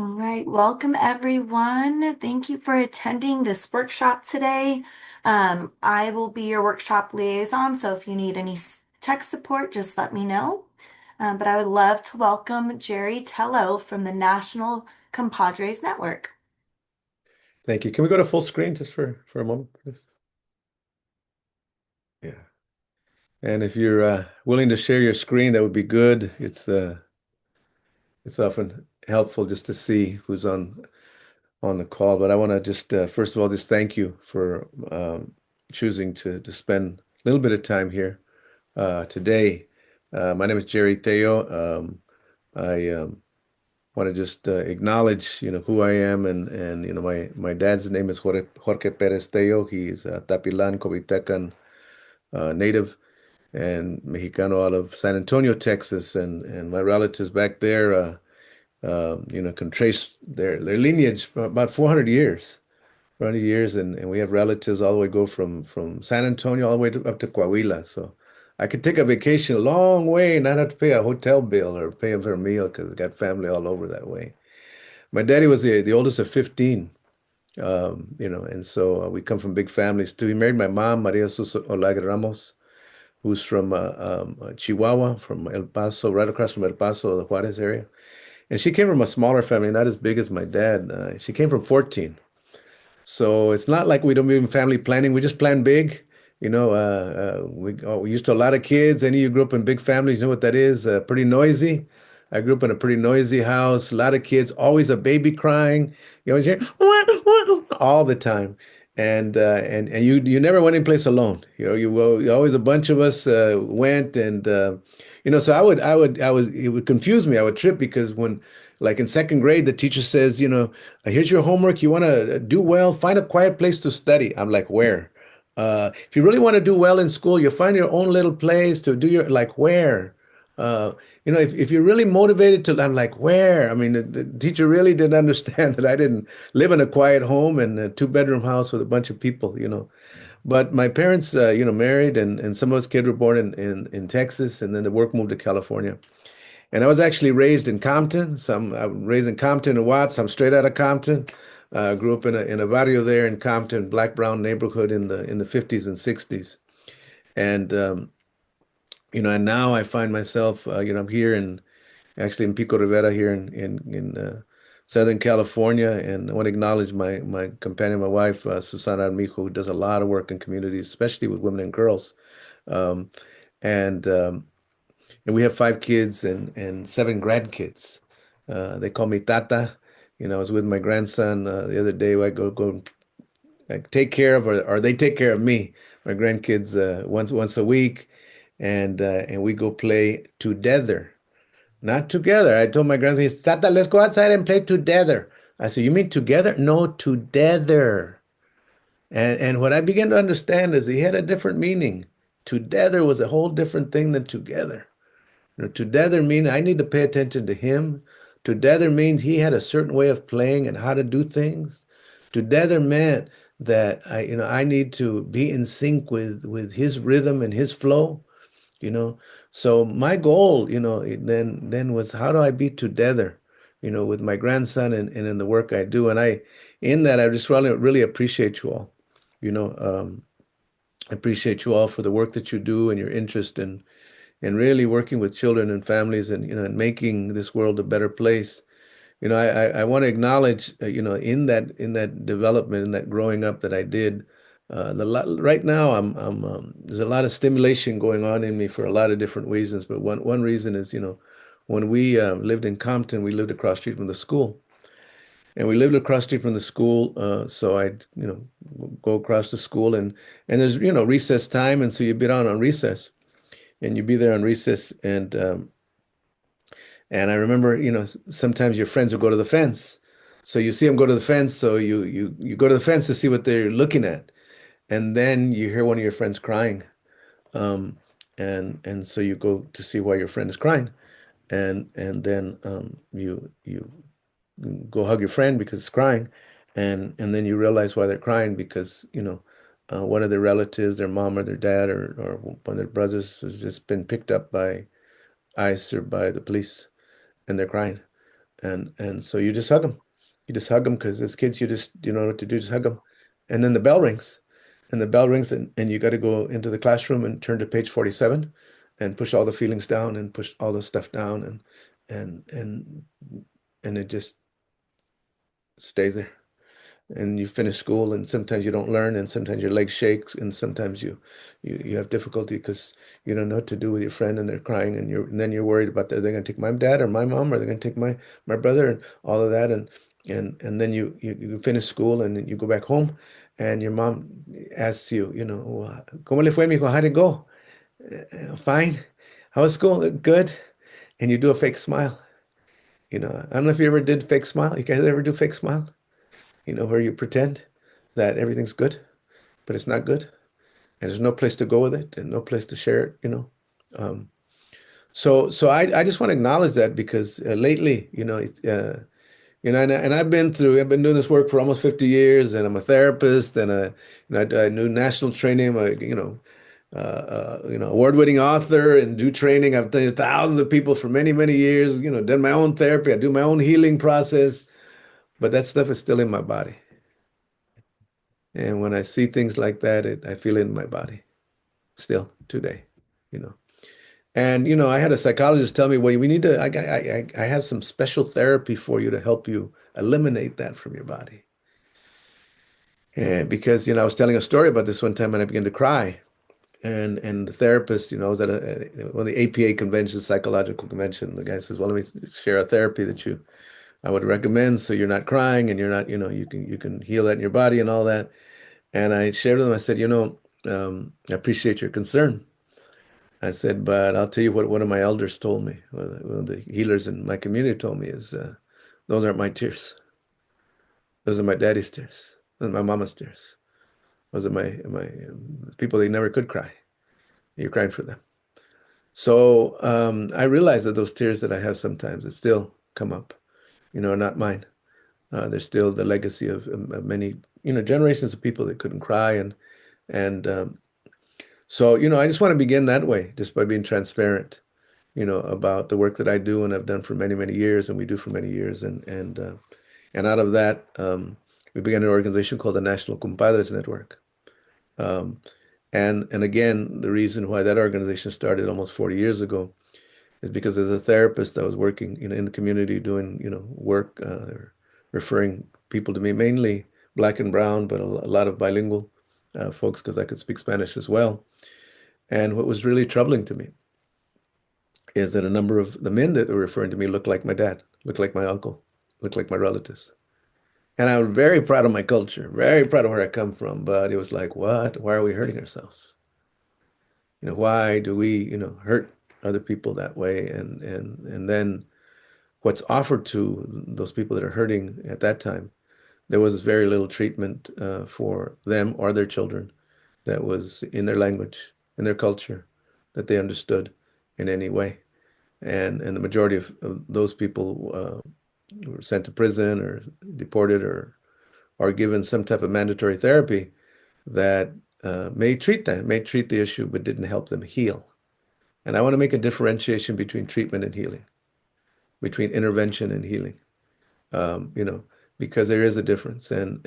All right, welcome everyone. Thank you for attending this workshop today. I will be your workshop liaison, so if you need any tech support, just let me know. But I would love to welcome Jerry Tello from the National Compadres Network. Thank you. Can we go to full screen just for a moment, please? Yeah. And if you're willing to share your screen, that would be good. It's often helpful just to see who's on the call. But I want to just first of all just thank you for choosing to spend a little bit of time here today. My name is Jerry Tello. I want to just acknowledge, who I am, and my dad's name is Jorge Perez Tello. He's a Tapilan, Covitecan native and Mexicano out of San Antonio, Texas, and my relatives back there, can trace their lineage for about 400 years, and we have relatives all the way go from San Antonio all the way up to Coahuila. So I could take a vacation a long way and not have to pay a hotel bill or pay for a meal because I got family all over that way. My daddy was the oldest of 15. And so we come from big families too. He married my mom, Maria Susa Olage Ramos, who's from Chihuahua, from El Paso, right across from El Paso, the Juarez area. And she came from a smaller family, not as big as my dad. She came from 14. So it's not like we don't even family planning. We just plan big. We used to a lot of kids. Any of you grew up in big families, you know what that is? Pretty noisy. I grew up in a pretty noisy house, a lot of kids, always a baby crying. You always hear all the time. And you never went any place alone. You always a bunch of us went so it would confuse me. I would trip because when like in second grade, the teacher says, here's your homework. You want to do well, find a quiet place to study. I'm like, where? If you really want to do well in school, you find your own little place to do your, like, where? Uh, if you're really motivated to, I'm like, where? I mean, the teacher really didn't understand that I didn't live in a quiet home and a two-bedroom house with a bunch of people. But my parents, married, and some of us kids were born in Texas, and then the work moved to California. And I was actually raised in Compton. I was raised in Compton and Watts. I'm straight out of Compton. Grew up in a barrio there in Compton, black brown neighborhood in the 50s and 60s. And and now I find myself, I'm here actually in Pico Rivera here in Southern California, and I want to acknowledge my companion, my wife, Susana Armijo, who does a lot of work in communities, especially with women and girls. Um, and and we have 5 kids and 7 grandkids. They call me Tata. I was with my grandson the other day. I go like take care of, or they take care of me, my grandkids, once a week, and we go play together, not together. I told my grandson, he's, Tata, let's go outside and play together. I said, you mean together? No, together. And what I began to understand is he had a different meaning. Together was a whole different thing than together. Together means I need to pay attention to him. Together means he had a certain way of playing and how to do things. Together meant that I need to be in sync with his rhythm and his flow, you know. So my goal, then was how do I be together, with my grandson and in the work I do. And in that, I just really appreciate you all, you know, um, appreciate you all for the work that you do and your interest in and really working with children and families and making this world a better place. I want to acknowledge, in that development, in that growing up that I did, right now there's a lot of stimulation going on in me for a lot of different reasons. But one reason is, when we lived in Compton, we lived across the street from the school. And we lived across the street from the school, so I'd, go across the school and there's, recess time, and so you'd be on recess and you'd be there on recess and I remember, sometimes your friends would go to the fence. So you see them go to the fence, so you go to the fence to see what they're looking at. And then you hear one of your friends crying. Um, and so you go to see why your friend is crying. And then you go hug your friend because it's crying. And then you realize why they're crying because, one of their relatives, their mom or their dad or one of their brothers has just been picked up by ICE or by the police and they're crying. And so you just hug them. You just hug them because as kids, you know what to do, just hug them. And then the bell rings, and the bell rings, and you got to go into the classroom and turn to page 47 and push all the feelings down and push all the stuff down and and and it just stays there. And you finish school, and sometimes you don't learn, and sometimes your leg shakes, and sometimes you have difficulty because you don't know what to do with your friend, and they're crying, and then you're worried about are they going to take my dad or my mom, or are they going to take my brother, and all of that, and then you finish school, and then you go back home, and your mom asks you, ¿Cómo le fue, mijo? How'd it go? Fine. How was school? Good. And you do a fake smile. I don't know if you ever did fake smile. You guys ever do fake smile? Where you pretend that everything's good, but it's not good, and there's no place to go with it and no place to share it. Um, so I just want to acknowledge that because lately, and I've been doing this work for almost 50 years, and I'm a therapist, and I do national training. I'm award-winning author and do training. I've done thousands of people for many, many years. Done my own therapy. I do my own healing process, but that stuff is still in my body. And when I see things like that, I feel it in my body still today, you know. And I had a psychologist tell me, well, we need to. I have some special therapy for you to help you eliminate that from your body. And because I was telling a story about this one time, and I began to cry. And the therapist, I was at one of the APA conventions, psychological convention. The guy says, well, let me share a therapy that I would recommend, so you're not crying and you're not, you can heal that in your body and all that. And I shared with him, I said, I appreciate your concern. I said, but I'll tell you what one of my elders told me, one of the healers in my community told me is, those aren't my tears. Those are my daddy's tears. Those are my mama's tears. Those are my people they never could cry. You're crying for them. So I realize that those tears that I have sometimes that still come up, are not mine. They're still the legacy of many, generations of people that couldn't cry and so, I just want to begin that way, just by being transparent, about the work that I do and I've done for many, many years, and we do for many years, and out of that, we began an organization called the National Compadres Network. Um, and again, the reason why that organization started almost 40 years ago is because as a therapist, I was working, in the community doing, work, referring people to me, mainly black and brown, but a lot of bilingual folks because I could speak Spanish as well. And what was really troubling to me is that a number of the men that were referring to me looked like my dad, looked like my uncle, looked like my relatives. And I was very proud of my culture, very proud of where I come from. But it was like, what? Why are we hurting ourselves? Why do we, hurt other people that way? And then what's offered to those people that are hurting at that time, there was very little treatment for them or their children that was in their language, in their culture, that they understood in any way. And the majority of those people were sent to prison or deported or given some type of mandatory therapy that may treat the issue, but didn't help them heal. And I want to make a differentiation between treatment and healing, between intervention and healing, um, you know, because there is a difference. And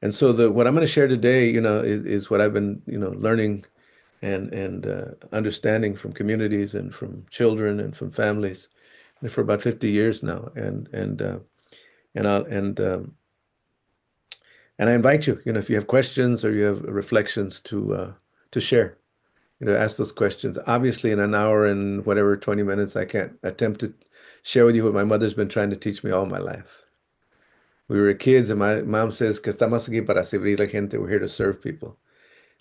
so the what I'm going to share today, is what I've been, learning and understanding from communities and from children and from families for about 50 years now. And I'll and I invite you, if you have questions or you have reflections to share, ask those questions. Obviously, in an hour and whatever 20 minutes, I can't attempt to share with you what my mother's been trying to teach me all my life. We were kids, and my mom says, que estamos aquí para servir a la gente. We're here to serve people.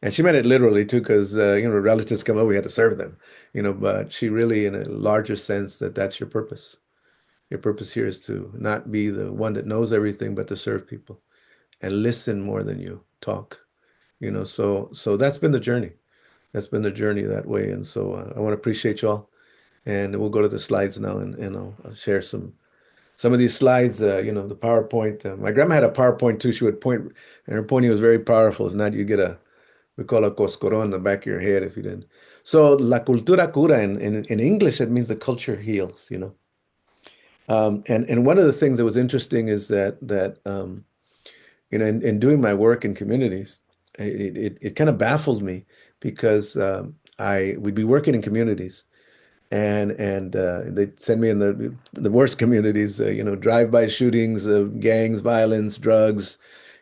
And she meant it literally too, because relatives come over, we had to serve them. But she really, in a larger sense, that's your purpose. Your purpose here is to not be the one that knows everything, but to serve people and listen more than you talk. So that's been the journey. That's been the journey that way. And so I want to appreciate y'all. And we'll go to the slides now, and I'll share some of these slides. The PowerPoint. My grandma had a PowerPoint too. She would point, and her pointing was very powerful. If not, you get we call a coscorón in the back of your head if you didn't. So la cultura cura in English, it means the culture heals. And one of the things that was interesting is in doing my work in communities, it kind of baffled me because I we'd be working in communities and they'd send me in the worst communities, drive-by shootings, gangs, violence, drugs,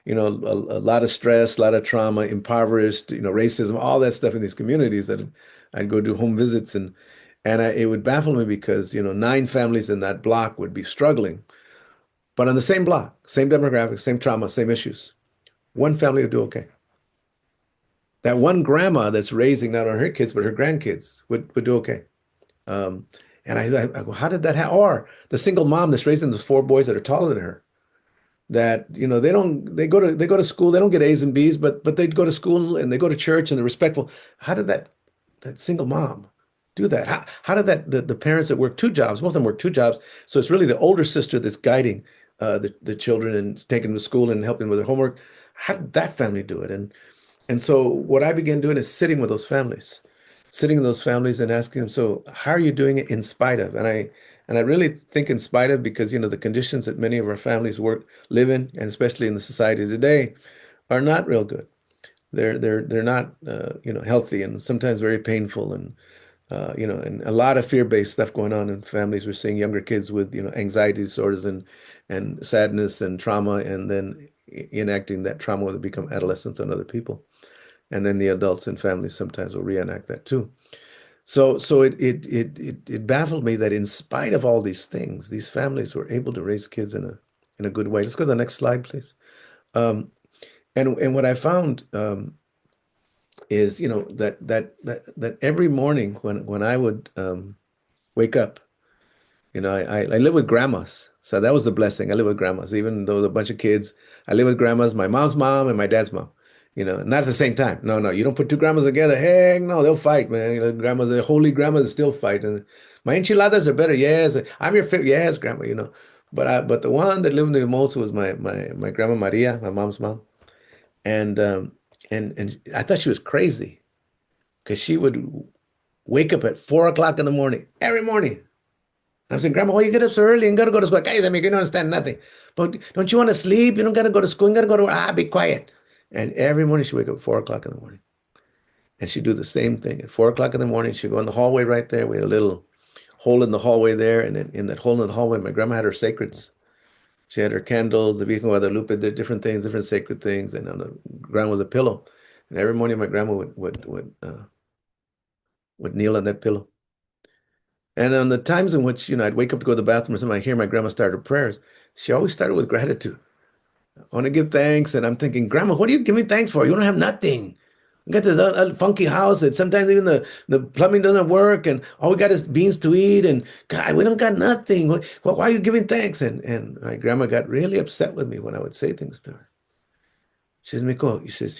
a lot of stress, a lot of trauma, impoverished, racism, all that stuff in these communities that I'd go do home visits and it would baffle me because, nine families in that block would be struggling, but on the same block, same demographics, same trauma, same issues, one family would do okay. That one grandma that's raising not only her kids but her grandkids would do okay. Um, and I go, how did that happen? Or the single mom that's raising those four boys that are taller than her, that, they go to school, they don't get A's and B's, but they go to school and they go to church and they're respectful. How did that single mom do that? How did the parents that work two jobs, most of them work two jobs, so it's really the older sister that's guiding the children and taking them to school and helping with their homework. How did that family do it? And so what I began doing is sitting with those families, sitting in those families and asking them, so how are you doing it in spite of? And I really think in spite of because the conditions that many of our families live in, and especially in the society today, are not real good. They're not healthy and sometimes very painful and a lot of fear-based stuff going on in families. We're seeing younger kids with anxiety disorders and sadness and trauma, and then enacting that trauma will become adolescents on other people. And then the adults and families sometimes will reenact that too. So it baffled me that in spite of all these things, these families were able to raise kids in a good way. Let's go to the next slide, please. Um, and what I found is that every morning when I would wake up, I live with grandmas. So that was the blessing. I live with grandmas, even though there's a bunch of kids. I live with grandmas, my mom's mom and my dad's mom. Not at the same time. No, no, you don't put two grandmas together. Heck no, they'll fight, man. Grandmas, the holy grandmas still fight. And my enchiladas are better. Yes, I'm your favorite. Yes, grandma. But the one that lived with me the most was my grandma Maria, my mom's mom. And I thought she was crazy because she would wake up at 4 o'clock in the morning every morning. I'm saying, Grandma, why you get up so early and gotta go to school? Cállate, you don't understand nothing. But don't you want to sleep? You don't gotta go to school. You gotta go to be quiet. And every morning she wake up at 4 o'clock in the morning. And she'd do the same thing. At 4 o'clock in the morning, she'd go in the hallway right there. We had a little hole in the hallway there. And then in that hole in the hallway, my grandma had her sacreds. She had her candles, the Virgen Guadalupe, did different things, different sacred things. And on the ground was a pillow. And every morning my grandma would kneel on that pillow. And on the times in which, I'd wake up to go to the bathroom or something, I hear my grandma start her prayers. She always started with gratitude. I want to give thanks. And I'm thinking, Grandma, what are you giving thanks for? You don't have nothing. We got this funky house that sometimes even the plumbing doesn't work. And all we got is beans to eat. And God, we don't got nothing. Why are you giving thanks? And my grandma got really upset with me when I would say things to her. She says, Miko, he says,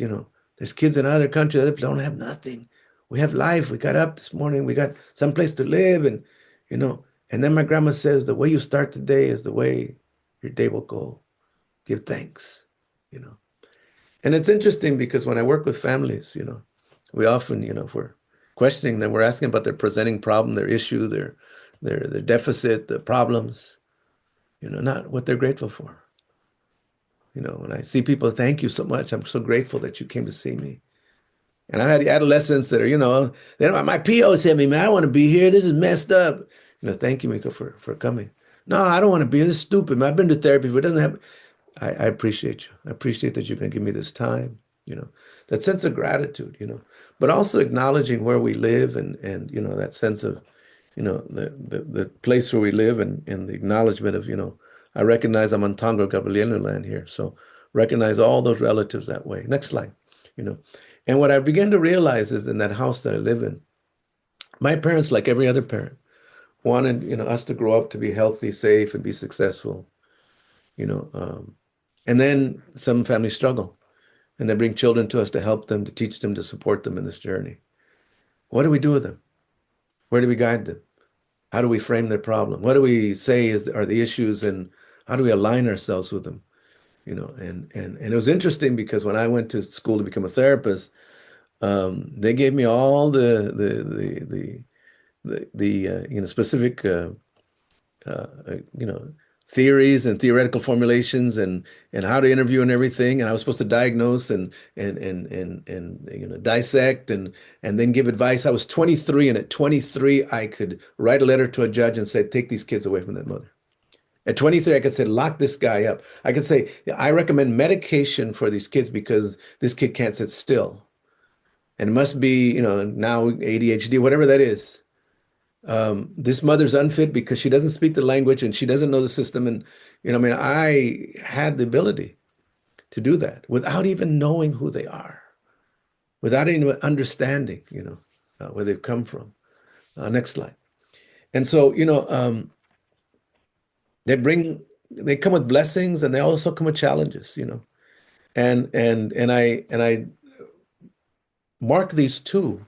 there's kids in other countries that don't have nothing. We have life. We got up this morning. We got someplace to live. You know, and then my grandma says, the way you start the day is the way your day will go. Give thanks, you know. And it's interesting because when I work with families, we often, if we're questioning them, we're asking about their presenting problem, their issue, their deficit, the problems, not what they're grateful for. When I see people, thank you so much. I'm so grateful that you came to see me. And I've had adolescents that are, they don't, my PO sent me, man, I want to be here. This is messed up. Thank you, Miko, for coming. No, I don't want to be here. This is stupid, man. I've been to therapy, but it doesn't have. I appreciate you. I appreciate that you're going to give me this time, that sense of gratitude, but also acknowledging where we live and that sense of, the place where we live and the acknowledgement of, I recognize I'm on Tonga Gabrielino land here. So recognize all those relatives that way. Next slide, you know. And what I began to realize is in that house that I live in, my parents, like every other parent, wanted, us to grow up to be healthy, safe, and be successful, you know. And then some families struggle and they bring children to us to help them, to teach them, to support them in this journey. What do we do with them? Where do we guide them? How do we frame their problem? What do we say are the issues and how do we align ourselves with them? And it was interesting because when I went to school to become a therapist, they gave me all the specific you know, theories and theoretical formulations and how to interview and everything. And I was supposed to diagnose and you know, dissect and then give advice. I was 23, and at 23, I could write a letter to a judge and say, take these kids away from that mother. At 23, I could say, lock this guy up. I could say, I recommend medication for these kids because this kid can't sit still. And it must be, you know, now ADHD, whatever that is. This mother's unfit because she doesn't speak the language and she doesn't know the system. And, you know, I mean, I had the ability to do that without even knowing who they are, without even understanding, you know, where they've come from. Next slide. And so, you know, they bring, they come with blessings and they also come with challenges, you know. And I mark these two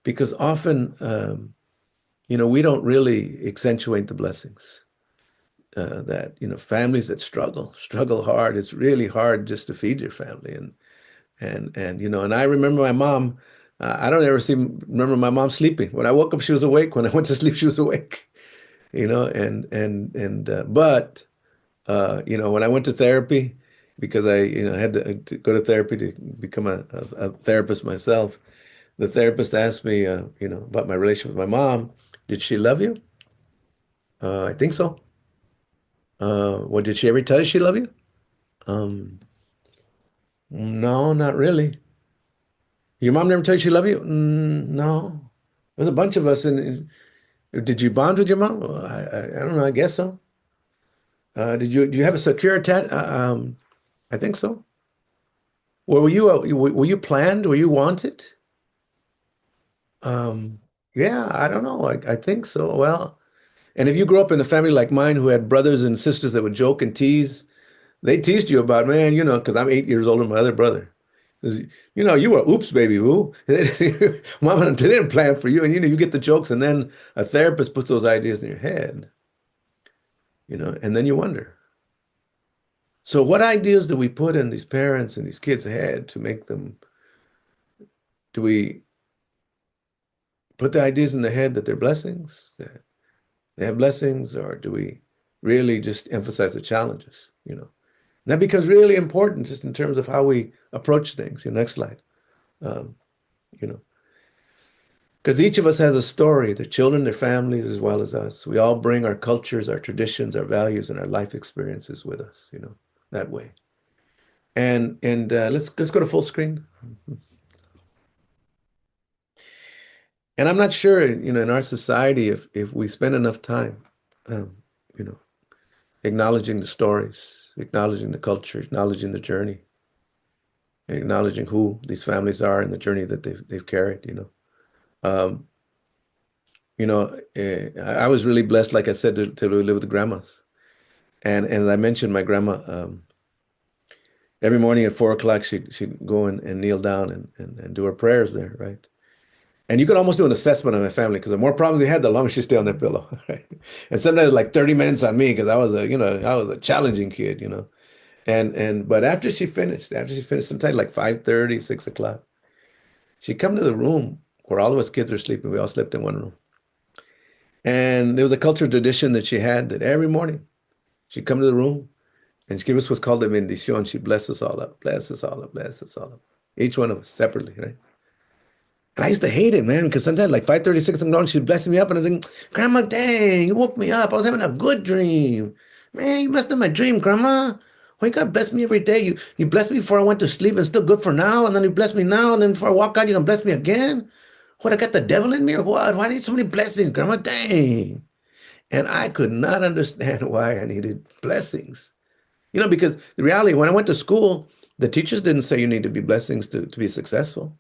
because often, you know, we don't really accentuate the blessings. That you know, families that struggle hard. It's really hard just to feed your family, and you know. And I remember my mom. I don't ever remember my mom sleeping. When I woke up, she was awake. When I went to sleep, she was awake. You know, but you know, when I went to therapy, because I you know had to go to therapy to become a therapist myself, the therapist asked me, you know, about my relationship with my mom. Did she love you? I think so. Well, did she ever tell you she loved you? Um, no, not really. Your mom never told you she loved you? No. There's a bunch of us, and did you bond with your mom? Well, I don't know. I guess so. Do you have a secure attach? I think so. Well, were you planned? Were you wanted? Um, yeah, I don't know. I think so. Well, and if you grew up in a family like mine who had brothers and sisters that would joke and tease, they teased you about, man, you know, because I'm 8 years older than my other brother. You know, you were oops, baby, woo. Mama, they didn't plan for you. And, you know, you get the jokes, and then a therapist puts those ideas in your head, you know, and then you wonder. So, what ideas do we put in these parents and these kids' head to make them, do we put the ideas in their head that they're blessings, that they have blessings, or do we really just emphasize the challenges, you know? And that becomes really important just in terms of how we approach things. Your next slide. Um, you know, because each of us has a story, their children, their families, as well as us. We all bring our cultures, our traditions, our values, and our life experiences with us, you know, that way. And let's go to full screen. And I'm not sure, you know, in our society, if we spend enough time, um, you know, acknowledging the stories, acknowledging the culture, acknowledging the journey, acknowledging who these families are and the journey that they've carried, you know. Um, I was really blessed, like I said, to live with the grandmas. And as I mentioned, my grandma, every morning at 4 o'clock, she'd go and kneel down and do her prayers there, right? And you could almost do an assessment of my family because the more problems they had, the longer she stayed on that pillow, right? And sometimes like 30 minutes on me because I was a challenging kid, you know. But after she finished, sometimes like 5:30, 6 o'clock, she'd come to the room where all of us kids were sleeping. We all slept in one room. And there was a cultural tradition that she had that every morning she'd come to the room and she'd give us what's called a bendición. She'd bless us all up, bless us all up, bless us all up. Each one of us separately, right? And I used to hate it, man, because sometimes like 5:36 in the morning, she'd bless me up and I think, Grandma, dang, you woke me up. I was having a good dream. Man, you messed up my dream, Grandma. Why you gotta bless me every day? You blessed me before I went to sleep and still good for now, and then you bless me now, and then before I walk out, you're gonna bless me again? What, I got the devil in me or what? Why do I need so many blessings, Grandma? Dang. And I could not understand why I needed blessings. You know, because the reality, when I went to school, the teachers didn't say you need to be blessings to be successful.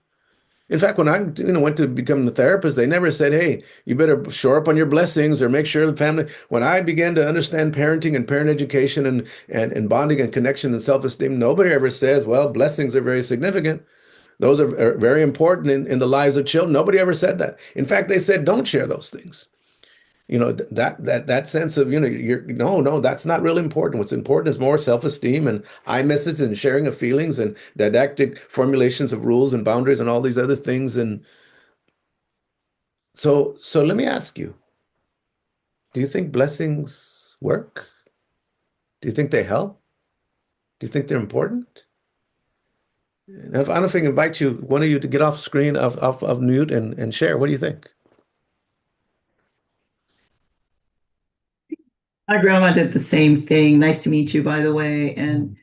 In fact, when I, went to become a therapist, they never said, "Hey, you better shore up on your blessings or make sure the family." When I began to understand parenting and parent education and bonding and connection and self-esteem, nobody ever says, "Well, blessings are very significant. Those are very important in the lives of children." Nobody ever said that. In fact, they said, "Don't share those things." You know, that sense of, you're no, that's not really important. What's important is more self-esteem and iMessage and sharing of feelings and didactic formulations of rules and boundaries and all these other things. And so let me ask you, Do you think blessings work? Do you think they help? Do you think they're important? And if, I don't know if I can invite you, one of you, to get off screen, of mute, and share. What do you think? My grandma did the same thing. Nice to meet you, by the way. And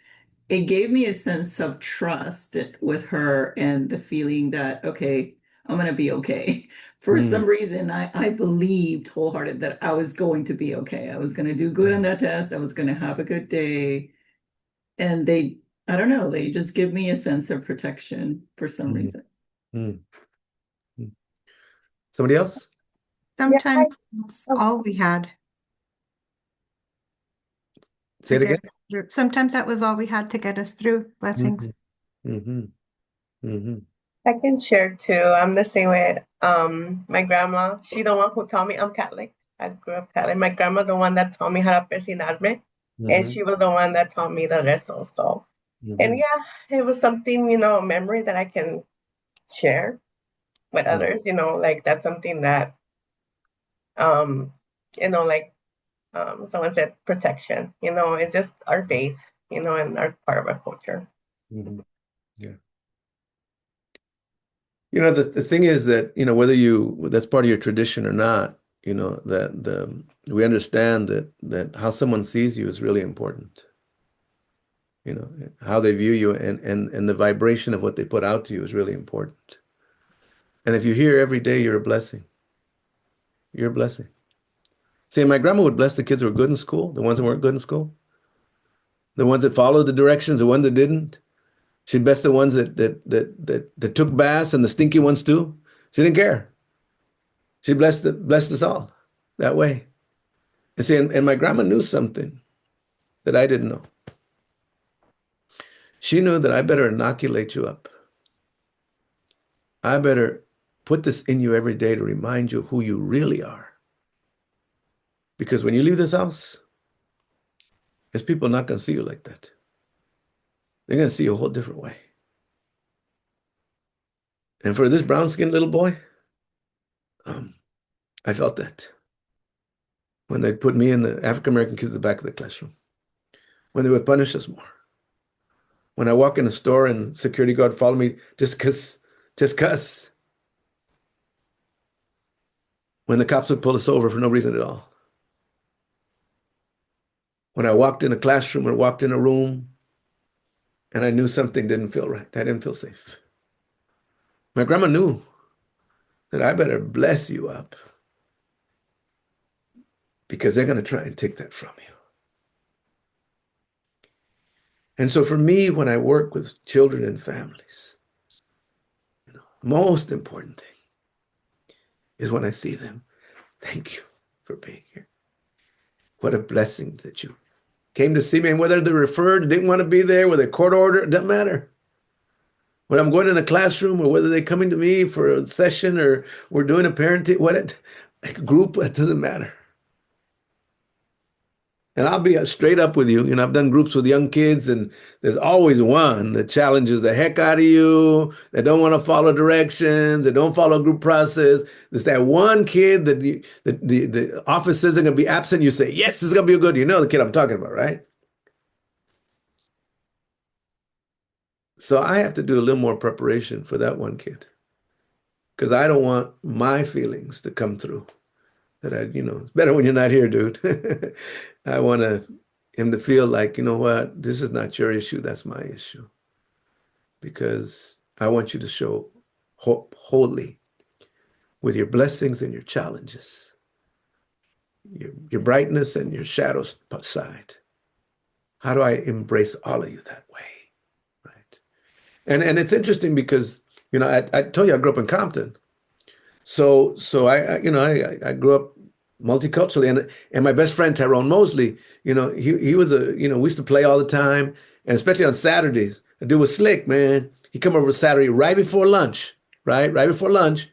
it gave me a sense of trust with her and the feeling that, okay, I'm going to be okay. For Mm, some reason, I believed wholehearted that I was going to be okay. I was going to do good on that test. I was going to have a good day. And I don't know, they just give me a sense of protection for some mm, reason. mm, mm. Somebody else? Yeah, Sometimes that's all we had Say to it get again. us through. Sometimes that was all we had to get us through. Hmm. Blessings. Hmm. Hmm. I can share too. I'm the same way. My grandma, she the one who taught me I'm Catholic. I grew up Catholic. My grandma the one that taught me how to persignarme, and Hmm. she was the one that taught me the rezo. So, and Hmm. yeah, it was something, a memory that I can share with others. Like that's something that, um, like someone said, protection. It's just our faith. And our part of our culture. Hmm. Yeah. The thing is that, whether that's part of your tradition or not, that we understand that how someone sees you is really important. How they view you, and the vibration of what they put out to you is really important. And if you hear every day you're a blessing, you're a blessing. See, my grandma would bless the kids who were good in school, the ones that weren't good in school, the ones that followed the directions, the ones that didn't. She'd bless the ones that took baths and the stinky ones too. She didn't care. She blessed us all that way. And see, and my grandma knew something that I didn't know. She knew that I better inoculate you up. I better put this in you every day to remind you who you really are. Because when you leave this house, there's people not going to see you like that. They're going to see you a whole different way. And for this brown-skinned little boy, um, I felt that when they put me and the African American kids at the back of the classroom, when they would punish us more. When I walk in a store and security guard follow me just 'cause. When the cops would pull us over for no reason at all. When I walked in a classroom or walked in a room and I knew something didn't feel right, I didn't feel safe. My grandma knew that I better bless you up because they're going to try and take that from you. And so for me, when I work with children and families, most important thing is when I see them, thank you for being here. What a blessing that you came to see me. And whether they're referred, didn't want to be there, whether court order, it doesn't matter. When I'm going in a classroom, or whether they're coming to me for a session, or we're doing a parenting, group, it doesn't matter. And I'll be straight up with you. I've done groups with young kids, and there's always one that challenges the heck out of you, that don't want to follow directions, that don't follow group process. There's that one kid that the office says they're going to be absent. You say, yes, this is going to be good. You know the kid I'm talking about, right? So I have to do a little more preparation for that one kid because I don't want my feelings to come through. It's better when you're not here, dude. I want him to feel like, you know what, this is not your issue, that's my issue. Because I want you to show hope wholly with your blessings and your challenges, your brightness and your shadow side. How do I embrace all of you that way? Right. And it's interesting because, I told you I grew up in Compton. So I grew up multiculturally, and my best friend Tyrone Mosley, he was we used to play all the time, and especially on Saturdays. The dude was slick, man. He come over Saturday right before lunch, right before lunch,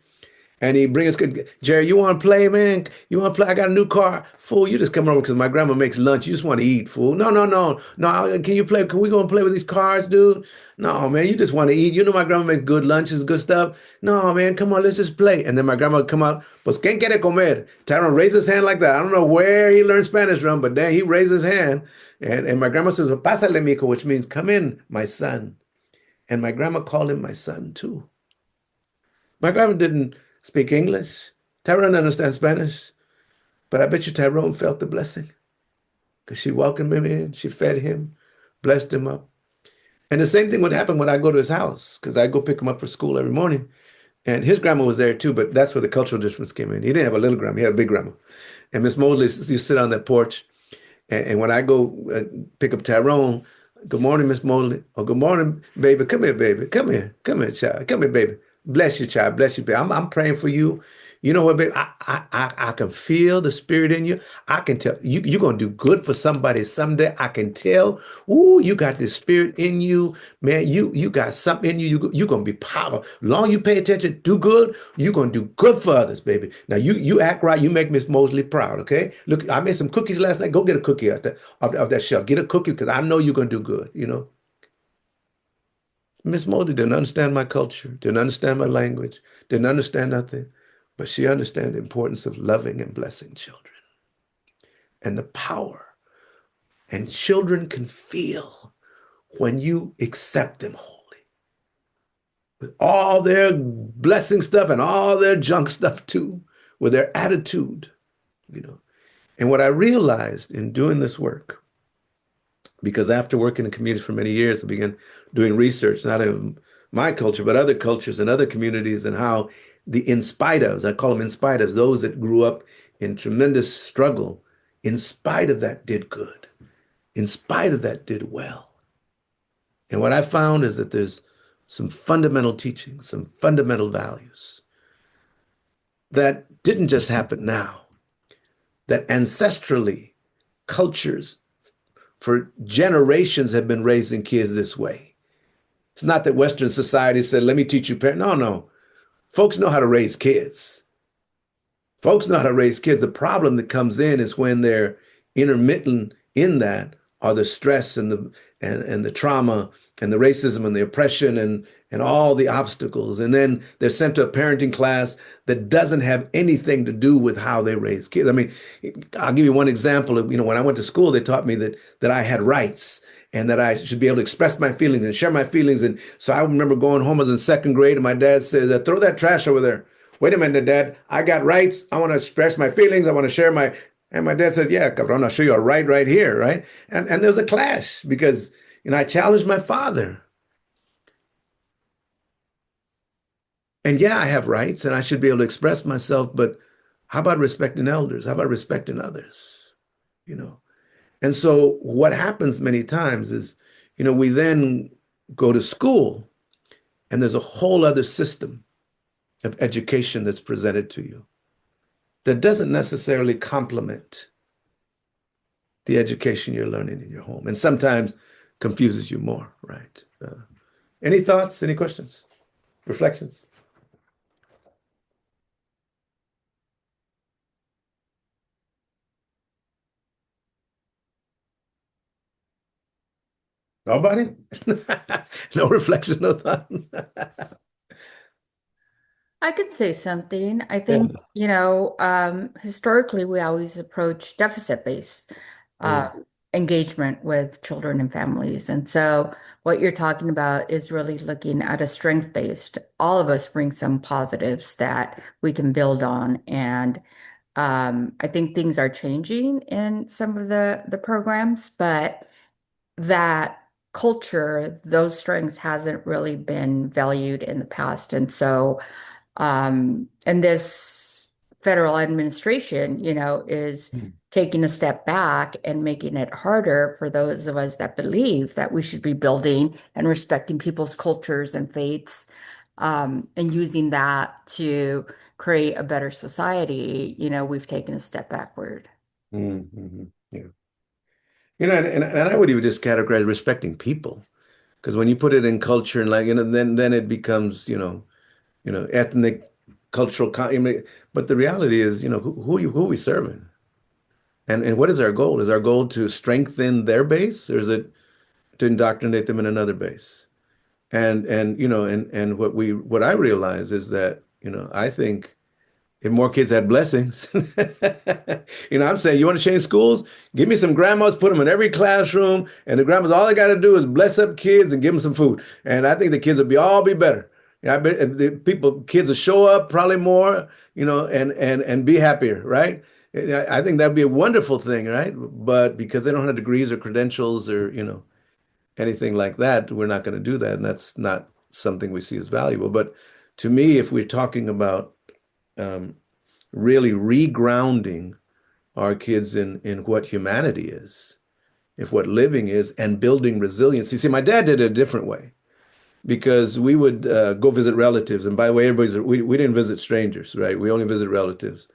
And he bring us, Jerry, you want to play, man? You want to play? I got a new car. Fool, you just come over because my grandma makes lunch. You just want to eat, fool. No, no, no. No, can you play? Can we go and play with these cars, dude? No, man, you just want to eat. You know my grandma makes good lunches, good stuff. No, man, come on, let's just play. And then my grandma would come out, pues, ¿quién quiere comer? Tyrone raised his hand like that. I don't know where he learned Spanish from, but then he raised his hand. And my grandma says, pásale, mijo, which means, come in, my son. And my grandma called him my son, too. My grandma didn't speak English. Tyrone understands Spanish, but I bet you Tyrone felt the blessing because she welcomed him in, she fed him, blessed him up. And the same thing would happen when I go to his house because I go pick him up for school every morning. And his grandma was there too, but that's where the cultural difference came in. He didn't have a little grandma, he had a big grandma. And Miss Mosley used to sit on that porch. And when I go pick up Tyrone, good morning, Miss Mosley. Oh, good morning, baby. Come here, baby. Come here. Come here, child. Come here, baby. Bless you, child. Bless you, baby. I'm praying for you. You know what, baby? I can feel the spirit in you. I can tell you're gonna do good for somebody someday. I can tell. Ooh, you got this spirit in you, man. You got something in you. You're gonna be powerful. Long you pay attention, do good. You're gonna do good for others, baby. Now you act right. You make Miss Mosley proud. Okay. Look, I made some cookies last night. Go get a cookie of that shelf. Get a cookie because I know you're gonna do good. You know. Miss Mosley didn't understand my culture, didn't understand my language, didn't understand nothing, but she understands the importance of loving and blessing children and the power. And children can feel when you accept them wholly with all their blessing stuff and all their junk stuff too, with their attitude, you know. And what I realized in doing this work, because after working in communities for many years, I began doing research, not in my culture, but other cultures and other communities, and how the in spite ofs, I call them in spite ofs, those that grew up in tremendous struggle, in spite of that did good, in spite of that did well. And what I found is that there's some fundamental teachings, some fundamental values that didn't just happen now, that ancestrally cultures for generations have been raising kids this way. It's not that Western society said, let me teach you parents. No, no. Folks know how to raise kids. Folks know how to raise kids. The problem that comes in is when they're intermittent in that are the stress and the trauma and the racism and the oppression and all the obstacles. And then they're sent to a parenting class that doesn't have anything to do with how they raise kids. I mean, I'll give you one example of, when I went to school, they taught me that I had rights and that I should be able to express my feelings and share my feelings. And so I remember going home, I was in second grade, and my dad said, throw that trash over there. Wait a minute, Dad, I got rights. I want to express my feelings. I want to share my, and my dad says, yeah, cabron, I'll show you a right here, right? And there was a clash because, I challenged my father. And yeah, I have rights and I should be able to express myself, but how about respecting elders? How about respecting others? You know? And so what happens many times is, we then go to school and there's a whole other system of education that's presented to you that doesn't necessarily complement the education you're learning in your home, and sometimes confuses you more, right? Any thoughts, any questions, reflections? Nobody? No reflection, no thought? I could say something. I Yeah. think, historically, we always approach deficit-based uh, Mm, engagement with children and families. And so what you're talking about is really looking at a strength-based. All of us bring some positives that we can build on. And I think things are changing in some of the programs, but that culture, those strengths hasn't really been valued in the past. And so and this federal administration, is mm, taking a step back and making it harder for those of us that believe that we should be building and respecting people's cultures and faiths, and using that to create a better society. We've taken a step backward. yeah. And I would even just categorize respecting people, because when you put it in culture and like, then it becomes, ethnic cultural, but the reality is, who are we serving? And what is our goal? Is our goal to strengthen their base, or is it to indoctrinate them in another base? And what I realize is that, I think if more kids had blessings, I'm saying, you want to change schools? Give me some grandmas, put them in every classroom, and the grandmas, all they got to do is bless up kids and give them some food. And I think the kids would all be better. I bet kids will show up probably more, and be happier, right? I think that'd be a wonderful thing, right? But because they don't have degrees or credentials or, anything like that, we're not going to do that. And that's not something we see as valuable. But to me, if we're talking about um, really regrounding our kids in what humanity is, if what living is, and building resilience. You see, my dad did it a different way because we would go visit relatives. And by the way, we didn't visit strangers, right? We only visit relatives.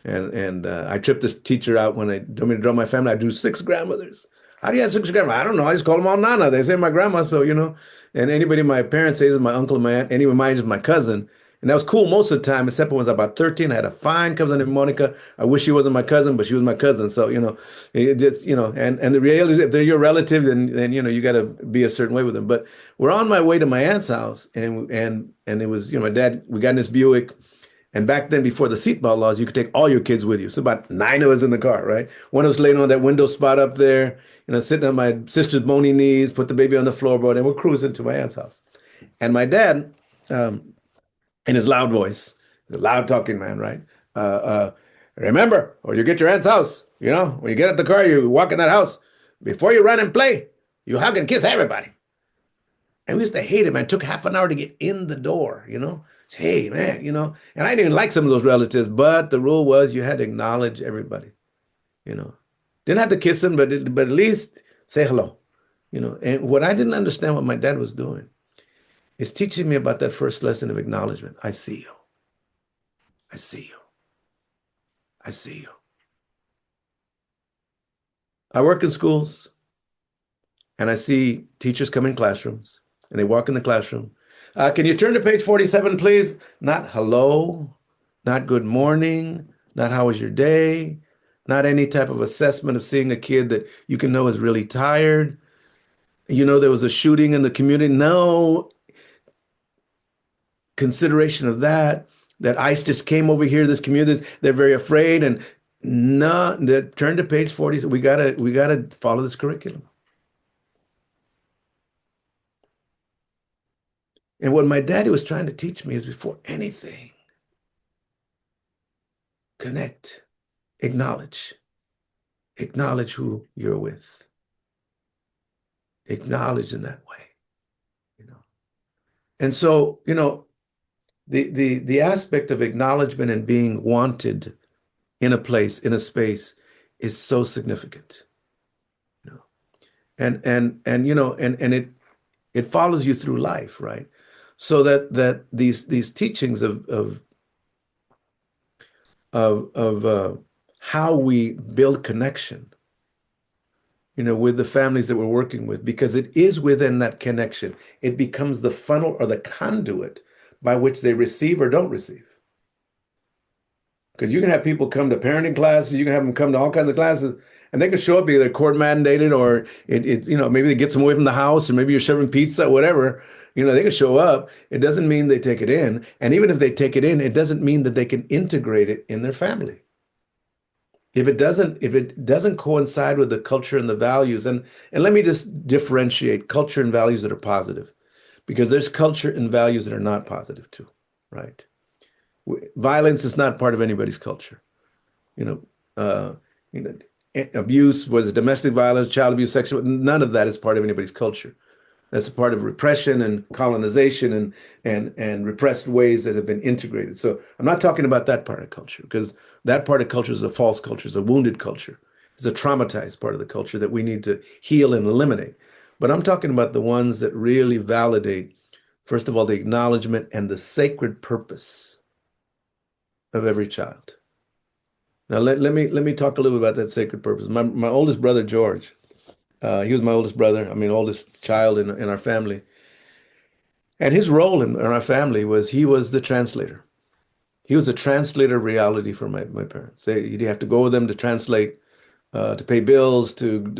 And I tripped this teacher out when I told me to draw my family. I drew six grandmothers. How do you have six grandmas? I don't know. I just call them all Nana. They say my grandma, so And anybody my parents say is my uncle and my aunt. Any of mine is my cousin. And that was cool most of the time, except when I was about 13. I had a fine cousin named Monica. I wish she wasn't my cousin, but she was my cousin. So, it just, and the reality is if they're your relative, then you got to be a certain way with them. But we're on my way to my aunt's house, and it was, my dad, we got in this Buick. And back then, before the seatbelt laws, you could take all your kids with you. So about nine of us in the car, right? One of us laying on that window spot up there, sitting on my sister's bony knees, put the baby on the floorboard, and we're cruising to my aunt's house. And my dad, in his loud voice, the loud talking man, right? Uh, uh, Remember, or you get your aunt's house, when you get at the car, you walk in that house. Before you run and play, you hug and kiss everybody. And we used to hate it, man. It took half an hour to get in the door. Hey, man, and I didn't even like some of those relatives, but the rule was you had to acknowledge everybody, you know. Didn't have to kiss them, but at least say hello. And what I didn't understand what my dad was doing is teaching me about that first lesson of acknowledgement. I see you. I see you. I see you. I work in schools and I see teachers come in classrooms and they walk in the classroom. Can you turn to page 47, please? Not hello, not good morning, not how was your day, not any type of assessment of seeing a kid that you can know is really tired. There was a shooting in the community. No consideration of that ICE just came over here, this community, they're very afraid. And no, turn to page 40. We gotta follow this curriculum. And what my daddy was trying to teach me is before anything, connect, acknowledge who you're with. Acknowledge in that way. And so, the aspect of acknowledgement and being wanted in a place, in a space, is so significant. And it follows you through life, right? So that these teachings of how we build connection, with the families that we're working with, because it is within that connection, it becomes the funnel or the conduit by which they receive or don't receive. Because you can have people come to parenting classes, you can have them come to all kinds of classes, and they can show up either court mandated or maybe they get some away from the house, or maybe you're serving pizza, whatever. They can show up. It doesn't mean they take it in. And even if they take it in, it doesn't mean that they can integrate it in their family. If it doesn't coincide with the culture and the values, and let me just differentiate culture and values that are positive, because there's culture and values that are not positive too, right? Violence is not part of anybody's culture. Abuse, whether it's domestic violence, child abuse, sexual, none of that is part of anybody's culture. That's a part of repression and colonization and repressed ways that have been integrated. So I'm not talking about that part of culture, because that part of culture is a false culture, is a wounded culture. It's a traumatized part of the culture that we need to heal and eliminate. But I'm talking about the ones that really validate, first of all, the acknowledgement and the sacred purpose of every child. Now let me talk a little bit about that sacred purpose. My oldest brother, George, he was my oldest brother, oldest child in our family. And his role in our family was he was the translator. He was a translator of reality for my parents. You'd have to go with them to translate, to pay bills, to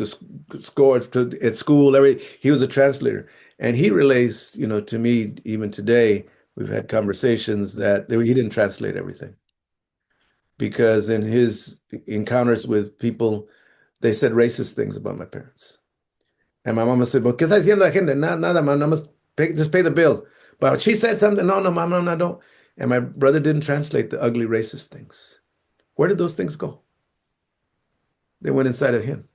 score at school. He was a translator, and he relays, to me even today. We've had conversations that he didn't translate everything because in his encounters with people, they said racist things about my parents. And my mama said, "Well, ¿qué está diciendo la gente? Nada, man, just pay the bill." But she said something. No, no, mom, no, no, don't. And my brother didn't translate the ugly racist things. Where did those things go? They went inside of him.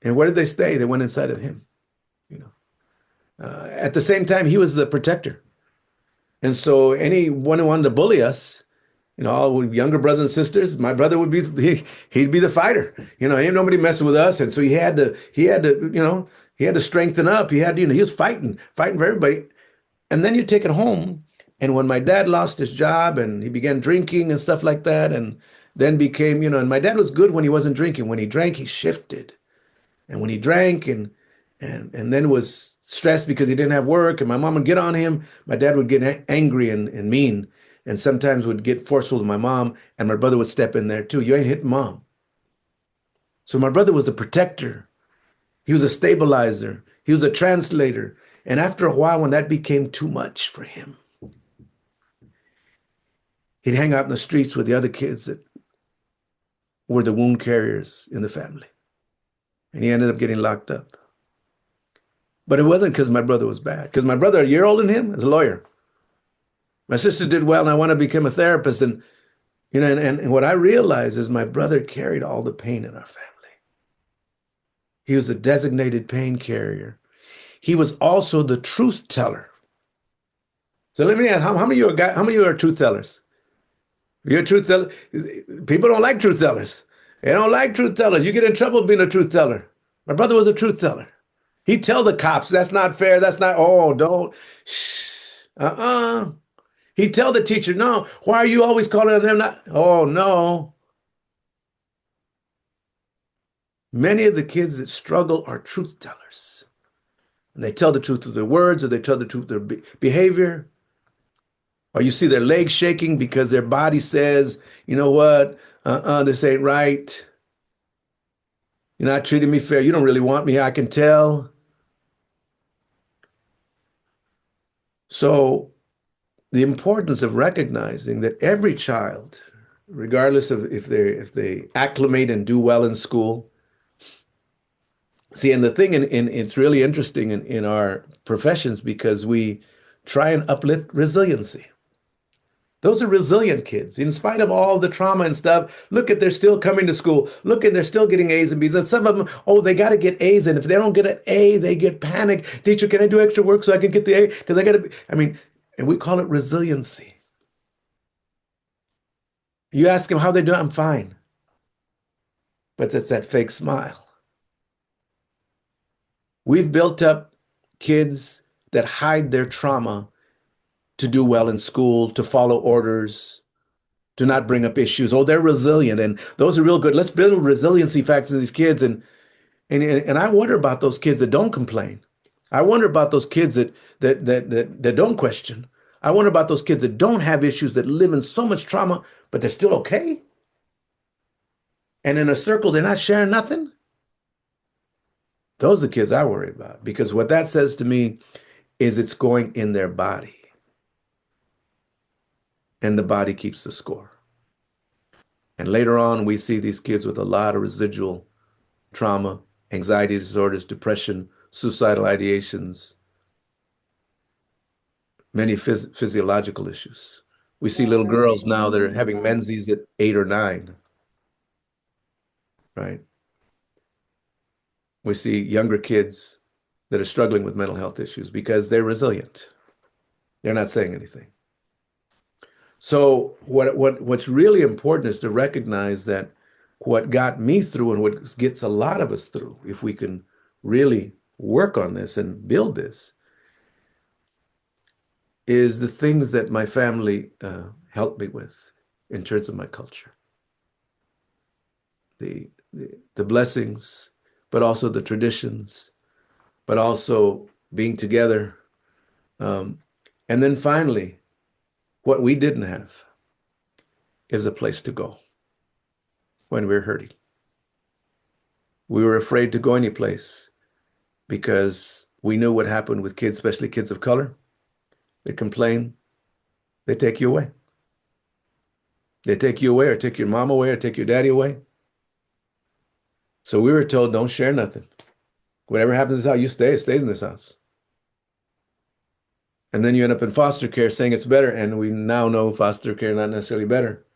And where did they stay? They went inside of him. You know. At the same time, he was the protector. And so anyone who wanted to bully us, all younger brothers and sisters, my brother would he'd be the fighter. Ain't nobody messing with us. And so he had to strengthen up. He was fighting for everybody. And then you take it home. And when my dad lost his job and he began drinking and stuff like that, and then became, and my dad was good when he wasn't drinking. When he drank, he shifted. And when he drank and then was stressed because he didn't have work, and my mom would get on him, my dad would get angry and mean, and sometimes would get forceful to my mom, and my brother would step in there too. You ain't hitting mom. So my brother was the protector. He was a stabilizer. He was a translator. And after a while, when that became too much for him, he'd hang out in the streets with the other kids that were the wound carriers in the family. And he ended up getting locked up. But it wasn't because my brother was bad, because my brother, a year older than him, is a lawyer. My sister did well, and I want to become a therapist. And, and what I realized is my brother carried all the pain in our family. He was a designated pain carrier. He was also the truth teller. So let me ask, how many of you are truth tellers? You're a truth teller. People don't like truth tellers. They don't like truth tellers. You get in trouble being a truth teller. My brother was a truth teller. He'd tell the cops, that's not fair. That's not, oh, don't, shh, He'd tell the teacher, no, why are you always calling on them? Not, oh, no. Many of the kids that struggle are truth tellers. And they tell the truth with their words, or they tell the truth with their behavior. Or you see their legs shaking because their body says, you know what, this ain't right. You're not treating me fair. You don't really want me, I can tell. So the importance of recognizing that every child, regardless of if they acclimate and do well in school. See, and the thing, it's really interesting in our professions because we try and uplift resiliency. Those are resilient kids. In spite of all the trauma and stuff, look at they're still coming to school. Look at they're still getting A's and B's. And some of them, oh, they got to get A's. And if they don't get an A, they get panicked. Teacher, can I do extra work so I can get the A? Because I got to, and we call it resiliency. You ask them how they do, I'm fine. But it's that fake smile. We've built up kids that hide their trauma to do well in school, to follow orders, to not bring up issues. Oh, they're resilient, and those are real good. Let's build resiliency factors in these kids. And I wonder about those kids that don't complain. I wonder about those kids that don't question. I wonder about those kids that don't have issues, that live in so much trauma, but they're still okay. And in a circle, they're not sharing nothing. Those are the kids I worry about, because what that says to me is it's going in their body. And the body keeps the score. And later on, we see these kids with a lot of residual trauma, anxiety disorders, depression, suicidal ideations, many physiological issues. We see little girls now that are having menses at 8 or 9, right? We see younger kids that are struggling with mental health issues because they're resilient. They're not saying anything. So what's really important is to recognize that what got me through and what gets a lot of us through, if we can really work on this and build this, is the things that my family helped me with in terms of my culture. The blessings, but also the traditions, but also being together. And then finally, What we didn't have is a place to go when we were hurting. We were afraid to go any place because we knew what happened with kids, especially kids of color. They complain, they take you away. They take you away or take your mom away or take your daddy away. So we were told, don't share nothing. Whatever happens is how you stay, it stays in this house. And then you end up in foster care saying it's better. And we now know foster care not necessarily better.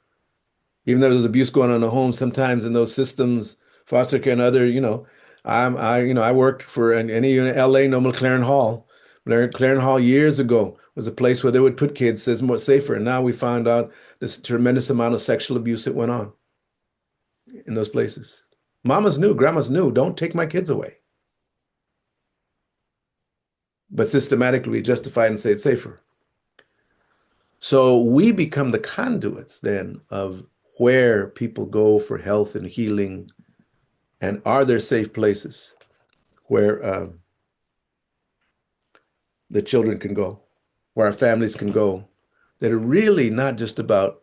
Even though there's abuse going on in the home, sometimes in those systems, foster care and other, I worked for any unit, LA, no McLaren Hall. McLaren Hall years ago was a place where they would put kids as more safer. And now we found out this tremendous amount of sexual abuse that went on in those places. Mamas knew, grandmas knew, don't take my kids away. But systematically we justify and say it's safer. So we become the conduits then of where people go for health and healing, and are there safe places where the children can go, where our families can go, that are really not just about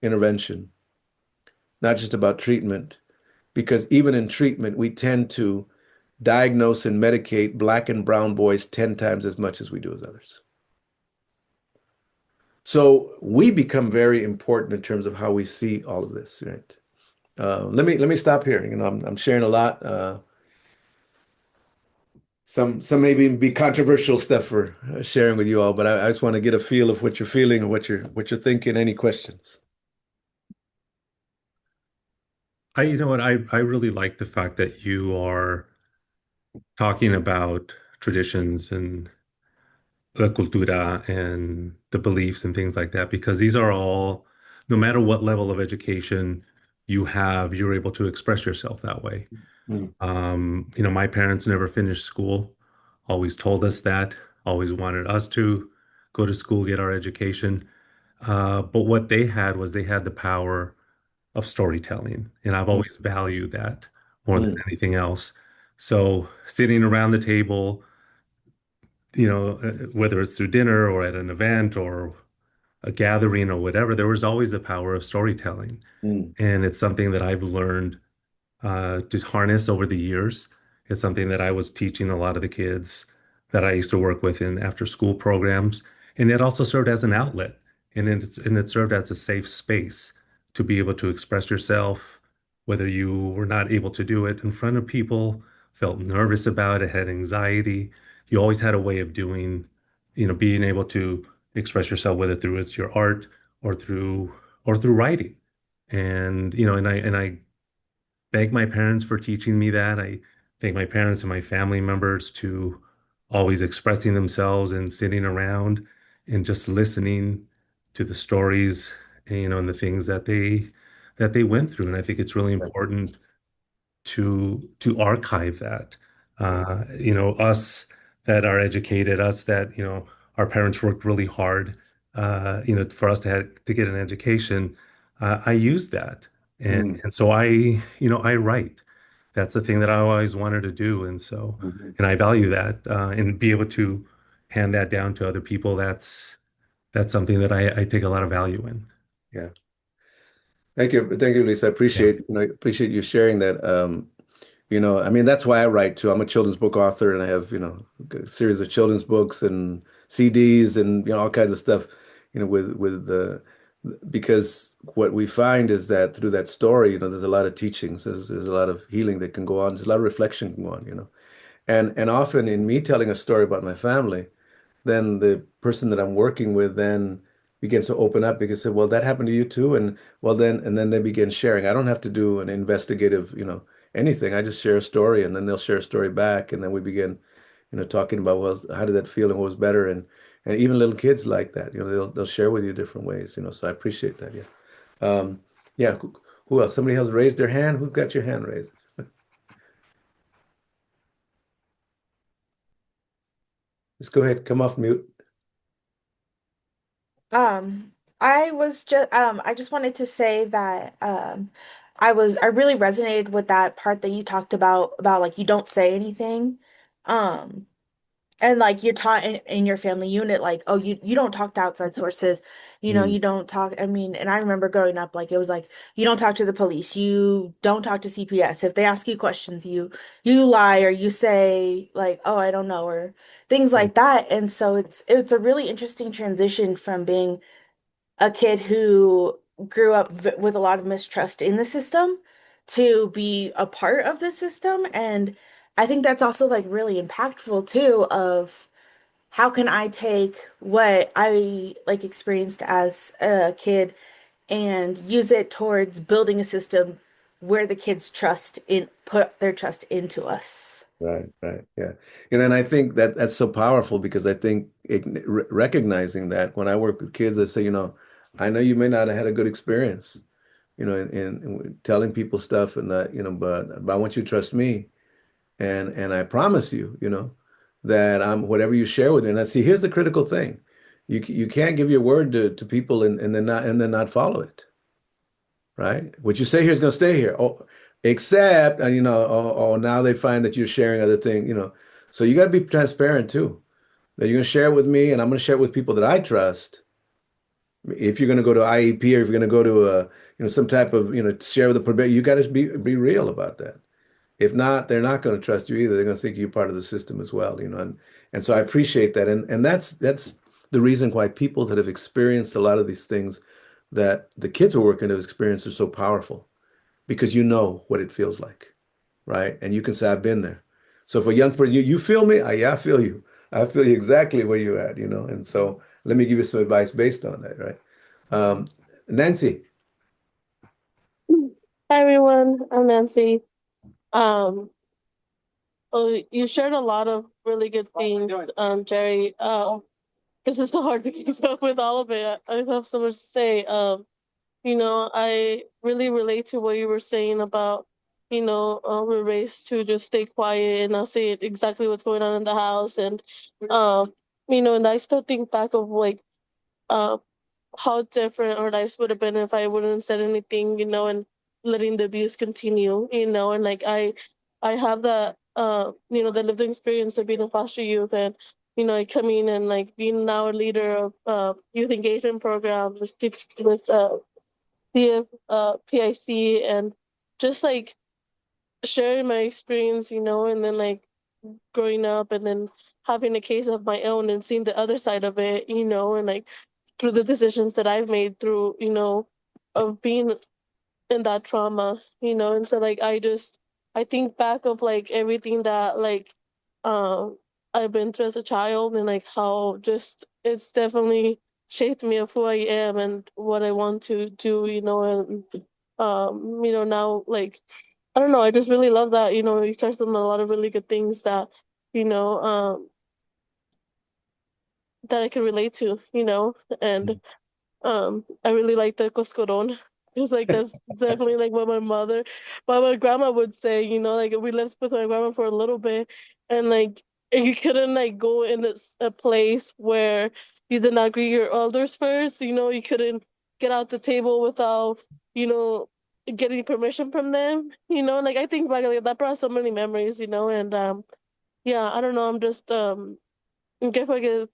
intervention, not just about treatment, because even in treatment, we tend to diagnose and medicate Black and brown boys 10 times as much as we do as others. So we become very important in terms of how we see all of this, right? Let me stop here. I'm sharing a lot. Some maybe be controversial stuff for sharing with you all, but I just want to get a feel of what you're feeling and what you're thinking. Any questions? You know what, I really like the fact that you are talking about traditions and la cultura and the beliefs and things like that, because these are all, no matter what level of education you have, you're able to express yourself that way. Mm, My parents never finished school, always told us that, always wanted us to go to school, get our education. But what they had was they had the power of storytelling, and I've mm, always valued that more than mm, anything else. So sitting around the table, whether it's through dinner or at an event or a gathering or whatever, there was always the power of storytelling. mm, And it's something that I've learned to harness over the years. It's something that I was teaching a lot of the kids that I used to work with in after school programs. And it also served as an outlet, and it served as a safe space to be able to express yourself, whether you were not able to do it in front of people, felt nervous about it, had anxiety. You always had a way of being able to express yourself, whether through it's your art or through writing. And I thank my parents for teaching me that. I thank my parents and my family members to always expressing themselves and sitting around and just listening to the stories, and the things that they went through. And I think it's really right, important to archive that. right. Us that are educated, us that, our parents worked really hard, for us to get an education. I use that. And Mm, and so I write. That's the thing that I always wanted to do. mhm. And I value that, and be able to hand that down to other people. That's something that I take a lot of value in. Yeah. Thank you, Lisa. I Yeah. appreciate you sharing that. I mean, that's why I write too. I'm a children's book author, and I have, a series of children's books and CDs and all kinds of stuff, with the because what we find is that through that story, there's a lot of teachings, there's a lot of healing that can go on, there's a lot of reflection can go on. And often in me telling a story about my family, then the person that I'm working with then begins to open up because say, well, that happened to you too, and then they begin sharing. I don't have to do an investigative, anything. I just share a story, and then they'll share a story back, and then we begin, talking about, well, how did that feel and what was better, and even little kids like that, they'll share with you different ways, so I appreciate that. Yeah. Yeah. Who else? Somebody else raised their hand. Who got your hand raised? Just go ahead, come off mute. Um, I just wanted to say that I really resonated with that part that you talked about like you don't say anything. Um, and like you're taught in your family unit, like, oh, you don't talk to outside sources, Mm, you don't talk. I mean, and I remember growing up, like it was like you don't talk to the police, you don't talk to CPS. If they ask you questions, you lie or you say like, oh, I don't know, or things mm, like that. And so it's a really interesting transition from being a kid who grew up with a lot of mistrust in the system to be a part of the system. And I think that's also like really impactful too of how can I take what I like experienced as a kid and use it towards building a system where the kids trust in put their trust into us. right, right, yeah. And I think that that's so powerful because I think recognizing that when I work with kids, I say, I know you may not have had a good experience, in telling people stuff and that, but I want you to trust me. And I promise you, that I'm whatever you share with me. And I see, here's the critical thing. You can't give your word to people and then not follow it, right? What you say here is going to stay here. Oh, except, now they find that you're sharing other things, So you got to be transparent too. That you're going to share it with me, and I'm going to share it with people that I trust. If you're going to go to IEP or if you're going to go to some type of share with the probation, you got to be real about that. If not, they're not going to trust you either. They're going to think you're part of the system as well, and so I appreciate that, and that's the reason why people that have experienced a lot of these things that the kids are working to experience are so powerful because you know what it feels like, right? And you can say, I've been there. So if a young person, you feel me? Yeah, I feel you. I feel you exactly where you're at, and so let me give you some advice based on that, right? Um, Nancy, Hi everyone, I'm Nancy. Um, well, you shared a lot of really good things, Jerry. It's just so hard to keep up with all of it. I have so much to say. I really relate to what you were saying about, we're raised to just stay quiet and not say exactly what's going on in the house, and I still think back of like, uh, how different our lives would have been if I wouldn't have said anything, and letting the abuse continue, and like I have that the lived experience of being a foster youth and I come in and like being now a leader of youth engagement programs with CF PIC and just like sharing my experience, and then like growing up and then having a case of my own and seeing the other side of it, and like through the decisions that I've made through, of being in that trauma, and so like I think back of like everything that like um I've been through as a child and like how just it's definitely shaped me of who I am and what I want to do, and now like I don't know, I just really love that, you touched on a lot of really good things that, you know, um that I can relate to, and I really like the coscorón. It's like that's definitely like what my grandma would say, like we lived with my grandma for a little bit and like you couldn't like go in a place where you did not greet your elders first, you couldn't get out the table without, you know, getting permission from them, like I think back like that brought so many memories, and yeah, I don't know, I'm just I'm grateful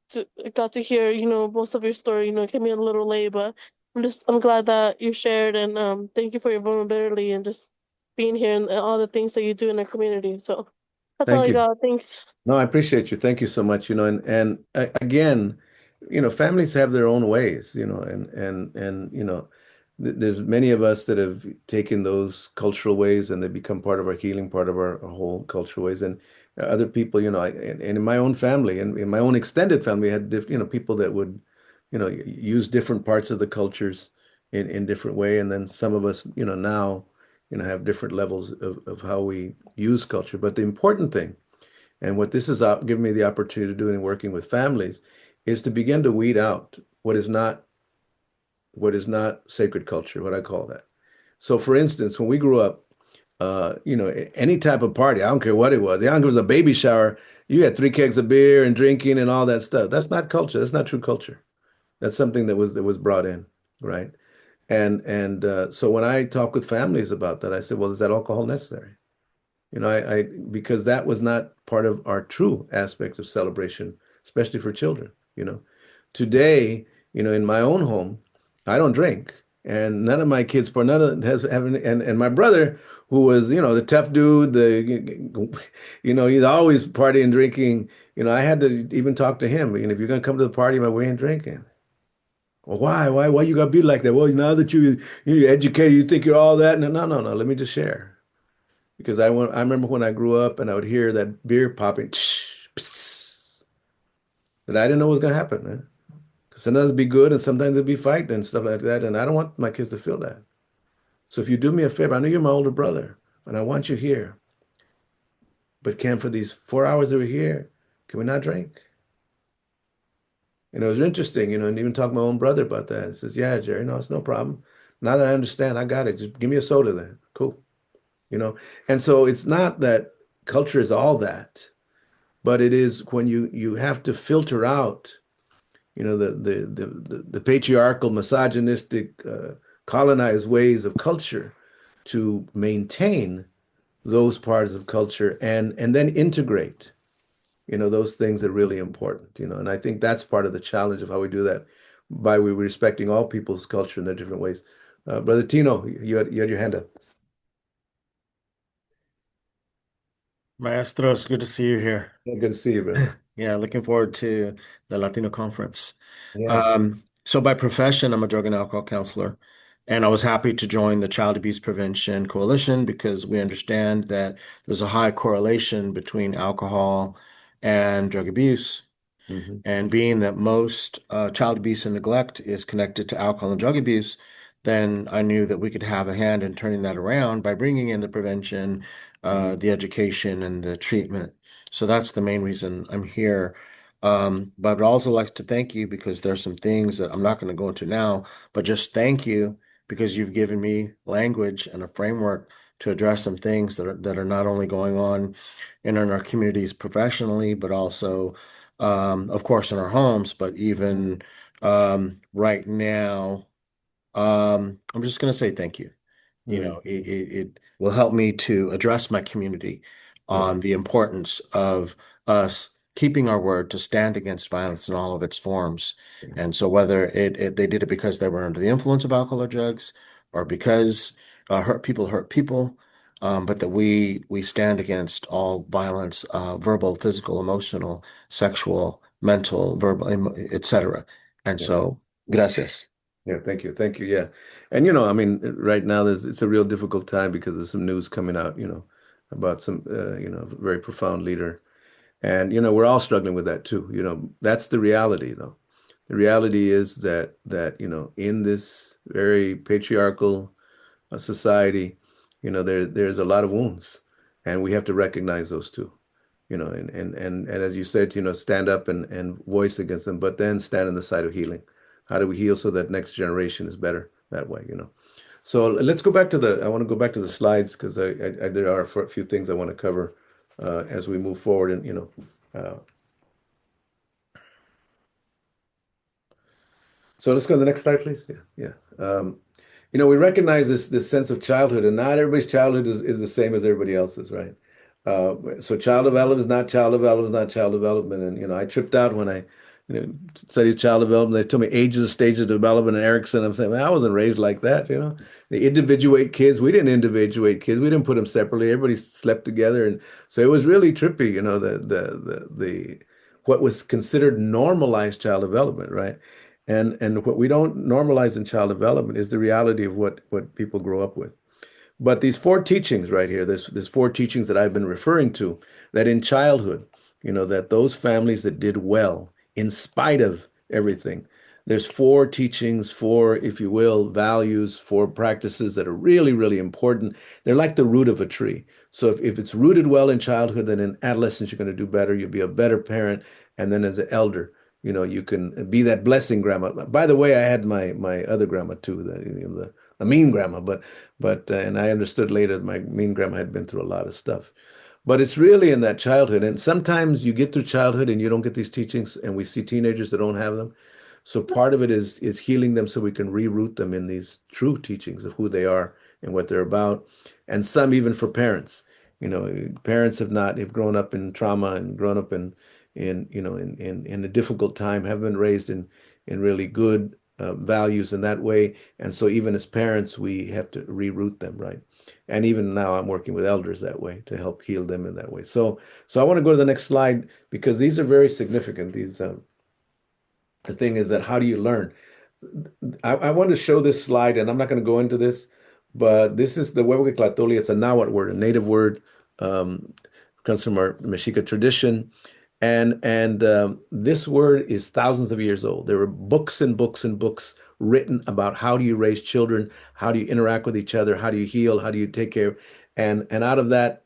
got to hear, most of your story. It came in a little late, but I'm glad that you shared and thank you for your vulnerability and just being here and all the things that you do in our community. So that's all thank I you. got. Thanks. No, I appreciate you. Thank you so much. Again, families have their own ways, and there's many of us that have taken those cultural ways and they become part of our healing, part of our whole cultural ways. And other people, and in my own family and in my own extended family, I had people that would, use different parts of the cultures in different way. And then some of us, now, have different levels of how we use culture. But the important thing and what this is giving me the opportunity to do in working with families is to begin to weed out what is not sacred culture, what I call that. So for instance, when we grew up, any type of party, I don't care what it was. I don't care if it was a baby shower, you had 3 kegs of beer and drinking and all that stuff. That's not culture. That's not true culture. That's something that was brought in, right? And so when I talk with families about that, I said, well, is that alcohol necessary? Because that was not part of our true aspect of celebration, especially for children. Today, in my own home, I don't drink, and none of my kids, none of has having, and my brother, who was, the tough dude, he's always partying, drinking. I had to even talk to him. If you're gonna come to the party, we ain't drinking. Well, why you gotta be like that? Well, now that you're educated, you think you're all that. No, no, no, no. Let me just share. Because I remember when I grew up and I would hear that beer popping, that I didn't know what was gonna happen, man. Because sometimes it'd be good and sometimes it'd be fight and stuff like that. And I don't want my kids to feel that. So if you do me a favor, I know you're my older brother, and I want you here. But for these 4 hours that we're here, can we not drink? And it was interesting, and even talk to my own brother about that. He says, yeah, Jerry, no, it's no problem. Now that I understand, I got it. Just give me a soda then. Cool. And so it's not that culture is all that, but it is when you have to filter out, the patriarchal, misogynistic, colonized ways of culture to maintain those parts of culture and then integrate, those things are really important, and I think that's part of the challenge of how we do that by we respecting all people's culture in their different ways. Brother Tino, you had your hand up. Maestro, it's good to see you here. Yeah, good to see you, brother. Yeah, looking forward to the Latino conference. Yeah. So by profession, I'm a drug and alcohol counselor, and I was happy to join the Child Abuse Prevention Coalition because we understand that there's a high correlation between alcohol and drug abuse. Mhm. And being that most child abuse and neglect is connected to alcohol and drug abuse, then I knew that we could have a hand in turning that around by bringing in the prevention, the education, and the treatment. So that's the main reason I'm here. But I'd also like to thank you because there's some things that I'm not going to go into now, but just thank you because you've given me language and a framework to address some things that are not only going on in our communities professionally, but also of course, in our homes, but even right now, I'm just going to say thank you. Mm. It will help me to address my community Yeah. on the importance of us keeping our word to stand against violence in all of its forms. And so whether they did it because they were under the influence of alcohol or drugs, or because hurt people, but that we stand against all violence, verbal, physical, emotional, sexual, mental, verbal, etc. And Yeah. so, gracias. Yeah, thank you. Thank you. Yeah. And I mean, right now it's a real difficult time because there's some news coming out, about some very profound leader. And we're all struggling with that too. That's the reality though. The reality is that in this very patriarchal society, there's a lot of wounds and we have to recognize those too. And as you said, stand up and voice against them, but then stand on the side of healing. How do we heal so that next generation is better that way? So let's go back to I want to go back to the slides because there are a few things I want to cover as we move forward. And, uh, so let's go to the next slide, please. Yeah. Yeah. We recognize this sense of childhood, and not everybody's childhood is the same as everybody else's, right? So child development is not child development is not child development, and I tripped out when I studied child development. They told me ages, stages of development, and Erickson. I'm saying, man, I wasn't raised like that. They individuate kids. We didn't individuate kids. We didn't put them separately. Everybody slept together, and so it was really trippy. The what was considered normalized child development, right? And what we don't normalize in child development is the reality of what people grow up with. But these four teachings right here, there's four teachings that I've been referring to, that in childhood, that those families that did well in spite of everything, there's four teachings, four, if you will, values, four practices that are really, really important. They're like the root of a tree. So if it's rooted well in childhood, then in adolescence, you're going to do better. You'll be a better parent. And then as an elder, you can be that blessing grandma. By the way, I had my other grandma too, the mean grandma, but and I understood later that my mean grandma had been through a lot of stuff. But it's really in that childhood. And sometimes you get through childhood and you don't get these teachings, and we see teenagers that don't have them. So part of it is healing them so we can reroot them in these true teachings of who they are and what they're about. And some even for parents. Parents have grown up in trauma and grown up in a difficult time, have been raised in really good values in that way. And so even as parents, we have to reroute them, right? And even now I'm working with elders that way to help heal them in that way. So I want to go to the next slide because these are very significant. The thing is that how do you learn? I want to show this slide, and I'm not going to go into this, but this is the Huehuetl Tlahtoli. It's a Nahuatl word, a native word, um, comes from our Mexica tradition. And this word is thousands of years old. There are books and books and books written about how do you raise children, how do you interact with each other, how do you heal, how do you take care. And out of that,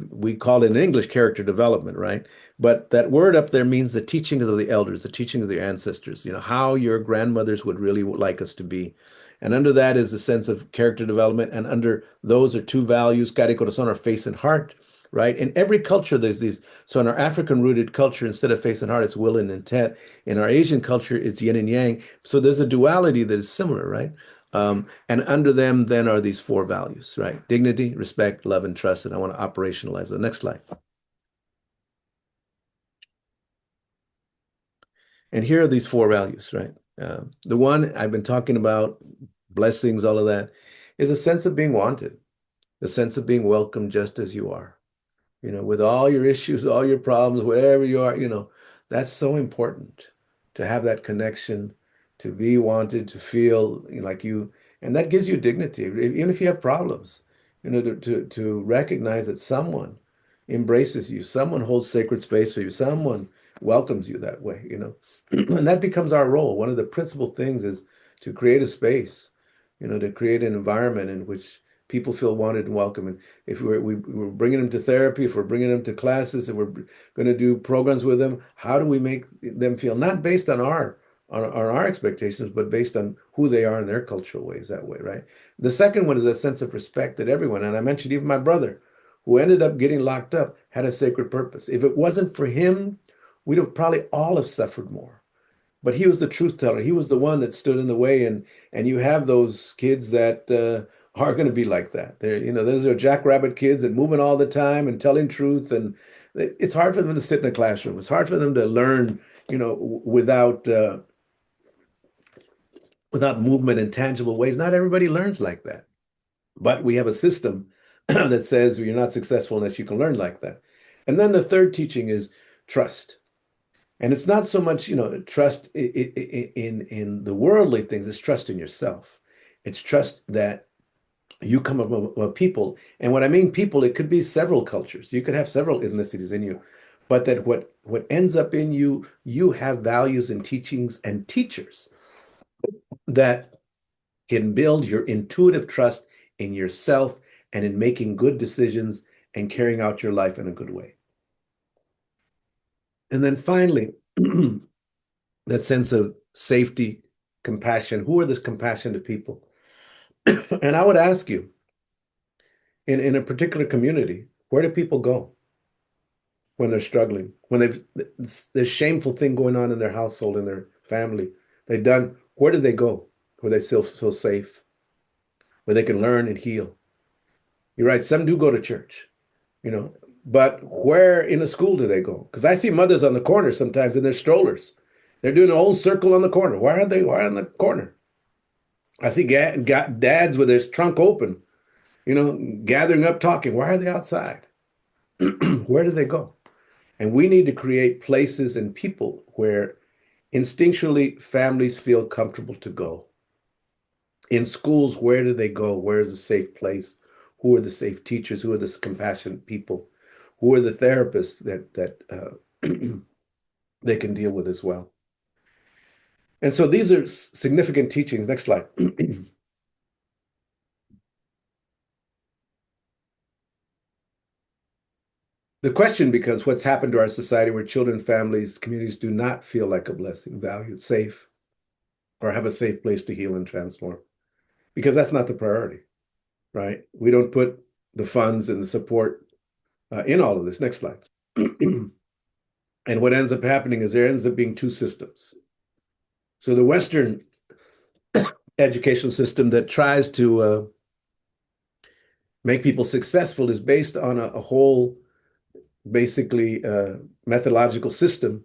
we call it in English character development, right? But that word up there means the teachings of the elders, the teaching of the ancestors, how your grandmothers would really like us to be. And under that is a sense of character development. And under those are two values, cara y corazón, or face and heart, right? In every culture, there's these. So in our African rooted culture, instead of face and heart, it's will and intent. In our Asian culture, it's yin and yang. So there's a duality that is similar, right? And under them then are these four values, right? Dignity, respect, love, and trust. And I want to operationalize the next slide. And here are these four values, right? The one I've been talking about, blessings, all of that, is a sense of being wanted, the sense of being welcome just as you are, with all your issues, all your problems, wherever you are, that's so important to have that connection, to be wanted, to feel like you, and that gives you dignity, even if you have problems, to recognize that someone embraces you, someone holds sacred space for you, someone welcomes you that way, and that becomes our role. One of the principal things is to create a space, to create an environment in which people feel wanted and welcome. And if we're bringing them to therapy, if we're bringing them to classes, if we're going to do programs with them, how do we make them feel not based on our expectations, but based on who they are in their cultural ways that way, right? The second one is a sense of respect that everyone, and I mentioned even my brother, who ended up getting locked up, had a sacred purpose. If it wasn't for him, we'd have probably all have suffered more. But he was the truth teller. He was the one that stood in the way, and you have those kids that are going to be like that. Those are jackrabbit kids that moving all the time and telling truth, and it's hard for them to sit in a classroom. It's hard for them to learn, without movement in tangible ways. Not everybody learns like that, but we have a system that says you're not successful unless you can learn like that. And then the third teaching is trust. And it's not so much, trust in the worldly things, it's trust in yourself. It's trust that you come from a people. And when I mean people, it could be several cultures. You could have several ethnicities in you. But that what ends up in you, you have values and teachings and teachers that can build your intuitive trust in yourself and in making good decisions and carrying out your life in a good way. And then finally, that sense of safety, compassion. Who are these compassionate people? And I would ask you, in a particular community, where do people go when they're struggling? When there's shameful thing going on in their household, in their family, where do they go? Where they feel safe, where they can learn and heal. You're right, some do go to church, but where in a school do they go? Because I see mothers on the corner sometimes in their strollers. They're doing a whole circle on the corner. Why are they on the corner? I see dads with their trunk open, gathering up, talking. Why are they outside? Where do they go? And we need to create places and people where instinctually families feel comfortable to go. In schools, where do they go? Where is a safe place? Who are the safe teachers? Who are the compassionate people? Who are the therapists that they can deal with as well? And so these are significant teachings. Next slide. The question becomes what's happened to our society where children, families, communities do not feel like a blessing, valued, safe, or have a safe place to heal and transform? Because that's not the priority, right? We don't put the funds and the support in all of this. Next slide. And what ends up happening is there ends up being two systems. So the Western educational system that tries to make people successful is based on a whole, basically, methodological system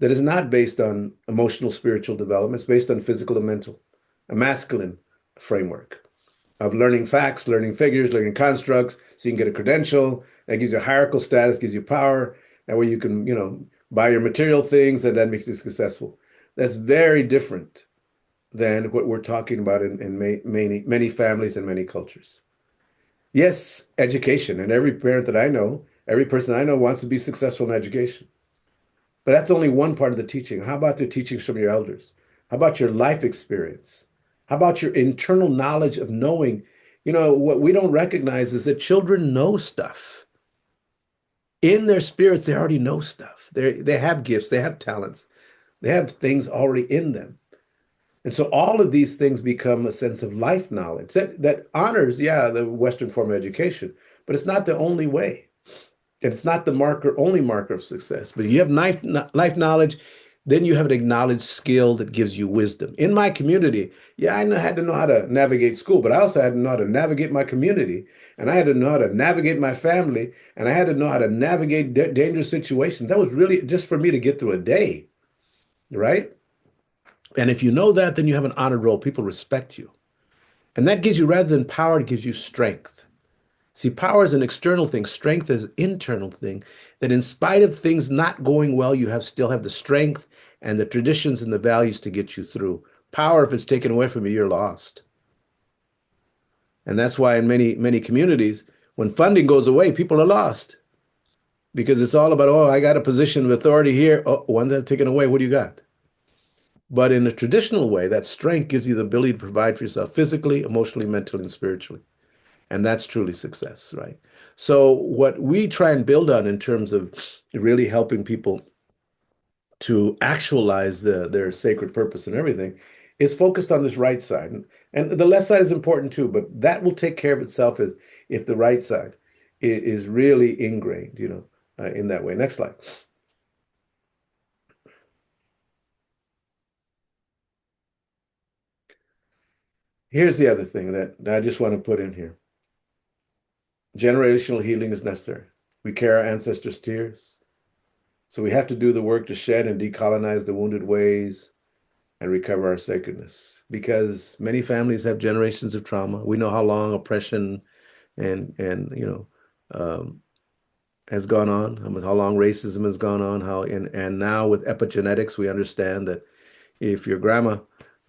that is not based on emotional, spiritual development. It's based on physical and mental, a masculine framework of learning facts, learning figures, learning constructs, so you can get a credential. That gives you a hierarchical status, gives you power. That way you can, buy your material things, and that makes you successful. That's very different than what we're talking about in many families and many cultures. Yes, education, and every parent that I know, every person I know wants to be successful in education. But that's only one part of the teaching. How about the teachings from your elders? How about your life experience? How about your internal knowledge of knowing? What we don't recognize is that children know stuff. In their spirits, they already know stuff. They have gifts, they have talents, they have things already in them. And so all of these things become a sense of life knowledge that honors, yeah, the Western form of education, but it's not the only way. And it's not the only marker of success. But you have life knowledge, then you have an acknowledged skill that gives you wisdom. In my community, yeah, had to know how to navigate school, but I also had to know how to navigate my community, and I had to know how to navigate my family, and I had to know how to navigate dangerous situations. That was really just for me to get through a day, right? And if you know that, then you have an honored role. People respect you. And that gives you, rather than power, it gives you strength. See, power is an external thing. Strength is an internal thing. That in spite of things not going well, you still have the strength and the traditions and the values to get you through. Power, if it's taken away from you, you're lost. And that's why in many communities, when funding goes away, people are lost because it's all about, oh, I got a position of authority here. Oh, once that's taken away, what do you got? But in a traditional way, that strength gives you the ability to provide for yourself physically, emotionally, mentally, and spiritually. And that's truly success, right? So what we try and build on in terms of really helping people to actualize their sacred purpose and everything is focused on this right side. And the left side is important too, but that will take care of itself if the right side is really ingrained, in that way. Next slide. Here's the other thing that I just want to put in here. Generational healing is necessary. We carry our ancestors' tears. So we have to do the work to shed and decolonize the wounded ways and recover our sacredness. Because many families have generations of trauma. We know how long oppression and has gone on, how long racism has gone on, and now with epigenetics, we understand that if your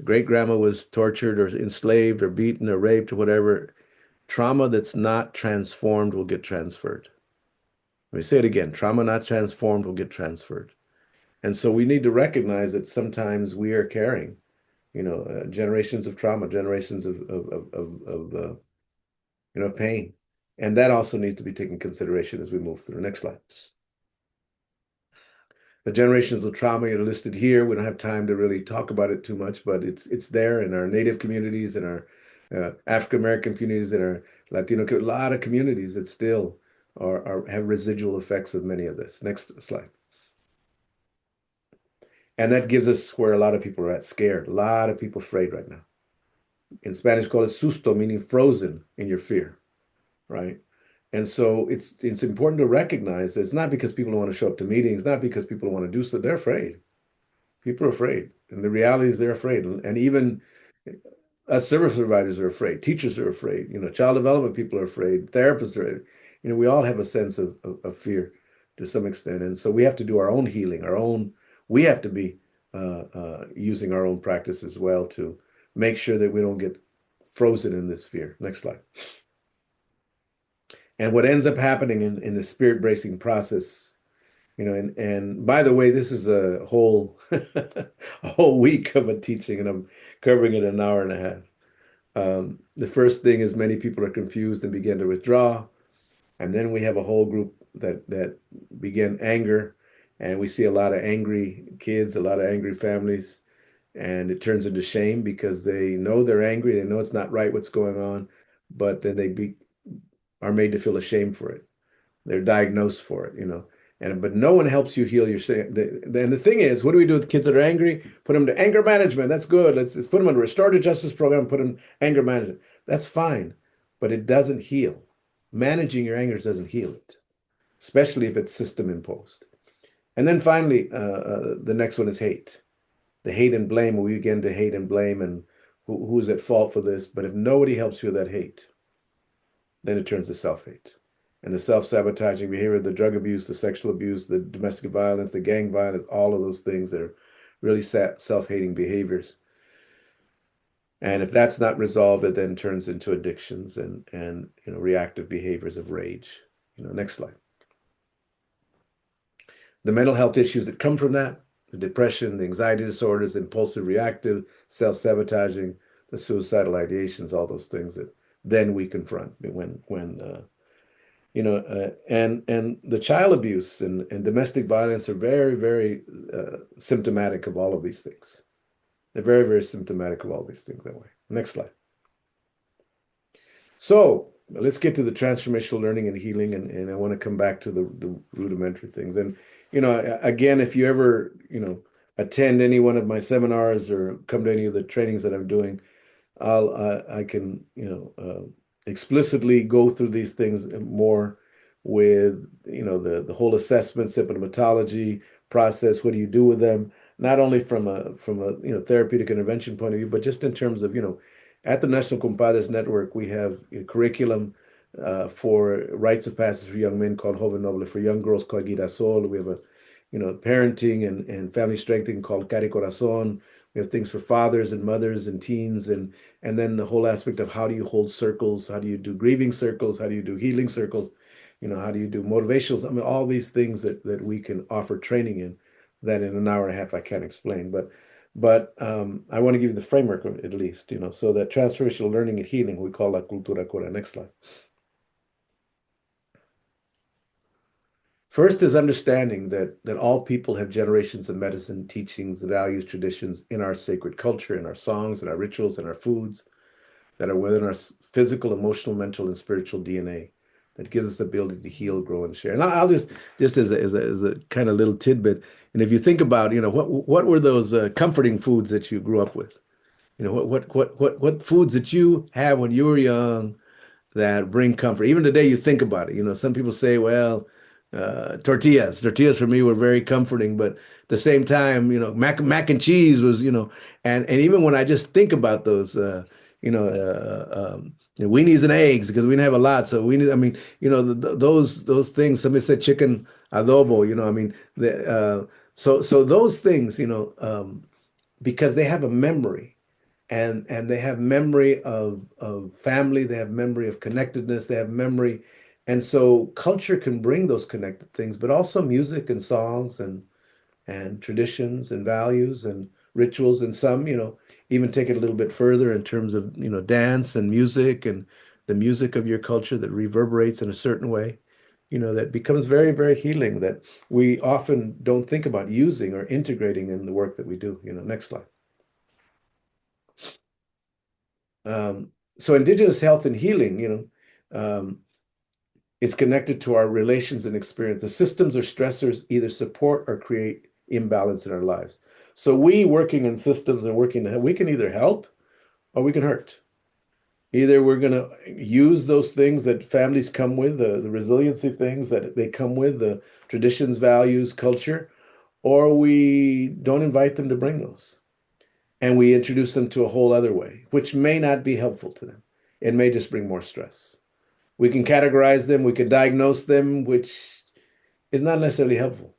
great grandma was tortured or enslaved or beaten or raped or whatever, trauma that's not transformed will get transferred. Let me say it again, trauma not transformed will get transferred. And so we need to recognize that sometimes we are carrying, generations of trauma, generations of pain. And that also needs to be taken into consideration as we move through. Next slide. The generations of trauma are listed here. We don't have time to really talk about it too much, but it's there in our Native communities, in our African American communities, in our Latino, a lot of communities that still have residual effects of many of this. Next slide. And that gives us where a lot of people are at, scared. A lot of people afraid right now. In Spanish, call it susto, meaning frozen in your fear, right? And so it's important to recognize that it's not because people don't want to show up to meetings, not because people don't want to do so. They're afraid. People are afraid. And the reality is they're afraid. And even us service providers are afraid. Teachers are afraid. Child development people are afraid. Therapists are, we all have a sense of fear to some extent. And so we have to do our own healing, we have to be using our own practice as well to make sure that we don't get frozen in this fear. Next slide. And what ends up happening in the spirit bracing process, and by the way, this is a whole a whole week of a teaching, and I'm covering it an hour and a half. The first thing is many people are confused and begin to withdraw. And then we have a whole group that begin anger, and we see a lot of angry kids, a lot of angry families, and it turns into shame because they know they're angry, they know it's not right what's going on, but then they are made to feel ashamed for it. They're diagnosed for it. But no one helps you heal your shame. And the thing is, what do we do with kids that are angry? Put them to anger management. That's good. Let's put them in a restorative justice program, put them in anger management. That's fine, but it doesn't heal. managing your anger doesn't heal it, especially if it's system imposed. And then finally, the next one is hate. The hate and blame, where we begin to hate and blame and who's at fault for this. But if nobody helps you with that hate, then it turns to self-hate. And the self-sabotaging behavior, the drug abuse, the sexual abuse, the domestic violence, the gang violence, all of those things that are really self-hating behaviors. And if that's not resolved, it then turns into addictions and reactive behaviors of rage. Next slide. The mental health issues that come from that, the depression, the anxiety disorders, impulsive reactive, self-sabotaging, the suicidal ideations, all those things that then we confront and the child abuse and domestic violence are very, very symptomatic of all of these things. They're very, very symptomatic of all these things that way. Next slide. So let's get to the transformational learning and healing, and I want to come back to the rudimentary things. And again, if you ever attend any one of my seminars or come to any of the trainings that I'm doing, I can explicitly go through these things more with the whole assessment, symptomatology process. What do you do with them? Not only from a therapeutic intervention point of view, but just in terms of at the National Compadres Network, we have a curriculum for rites of passage for young men called Joven Noble, for young girls called Girasol. We have a parenting and family strengthening called Cari Corazon. We have things for fathers and mothers and teens, and then the whole aspect of how do you hold circles, how do you do grieving circles, how do you do healing circles, how do you do motivationals? I mean, all these things that we can offer training in that in an hour and a half I can't explain. But I want to give you the framework at least, so that transformational learning and healing, we call that Cultura Cura. Next slide. First is understanding that all people have generations of medicine, teachings, values, traditions in our sacred culture, in our songs, in our rituals, in our foods that are within our physical, emotional, mental, and spiritual DNA that gives us the ability to heal, grow, and share. And I'll just as a kind of little tidbit, and if you think about, what were those comforting foods that you grew up with? What foods that you had when you were young that bring comfort. Even today, you think about it. Some people say, well, tortillas. Tortillas for me were very comforting, but at the same time, mac and cheese was, and even when I just think about those, weenies and eggs, because we didn't have a lot. So weenies, I mean, those things. Somebody said chicken adobo. I mean, so those things, because they have a memory. And they have memory of family, they have memory of connectedness, they have memory. And so culture can bring those connected things, but also music and songs and traditions and values and rituals. And some, even take it a little bit further in terms of, dance and music and the music of your culture that reverberates in a certain way, that becomes very, very healing, that we often don't think about using or integrating in the work that we do. Next slide. So indigenous health and healing, it's connected to our relations and experience. The systems or stressors either support or create imbalance in our lives. So we working in systems and we can either help or we can hurt. Either we're going to use those things that families come with, the resiliency things that they come with, the traditions, values, culture, or we don't invite them to bring those. And we introduce them to a whole other way, which may not be helpful to them. It may just bring more stress. We can categorize them, we can diagnose them, which is not necessarily helpful,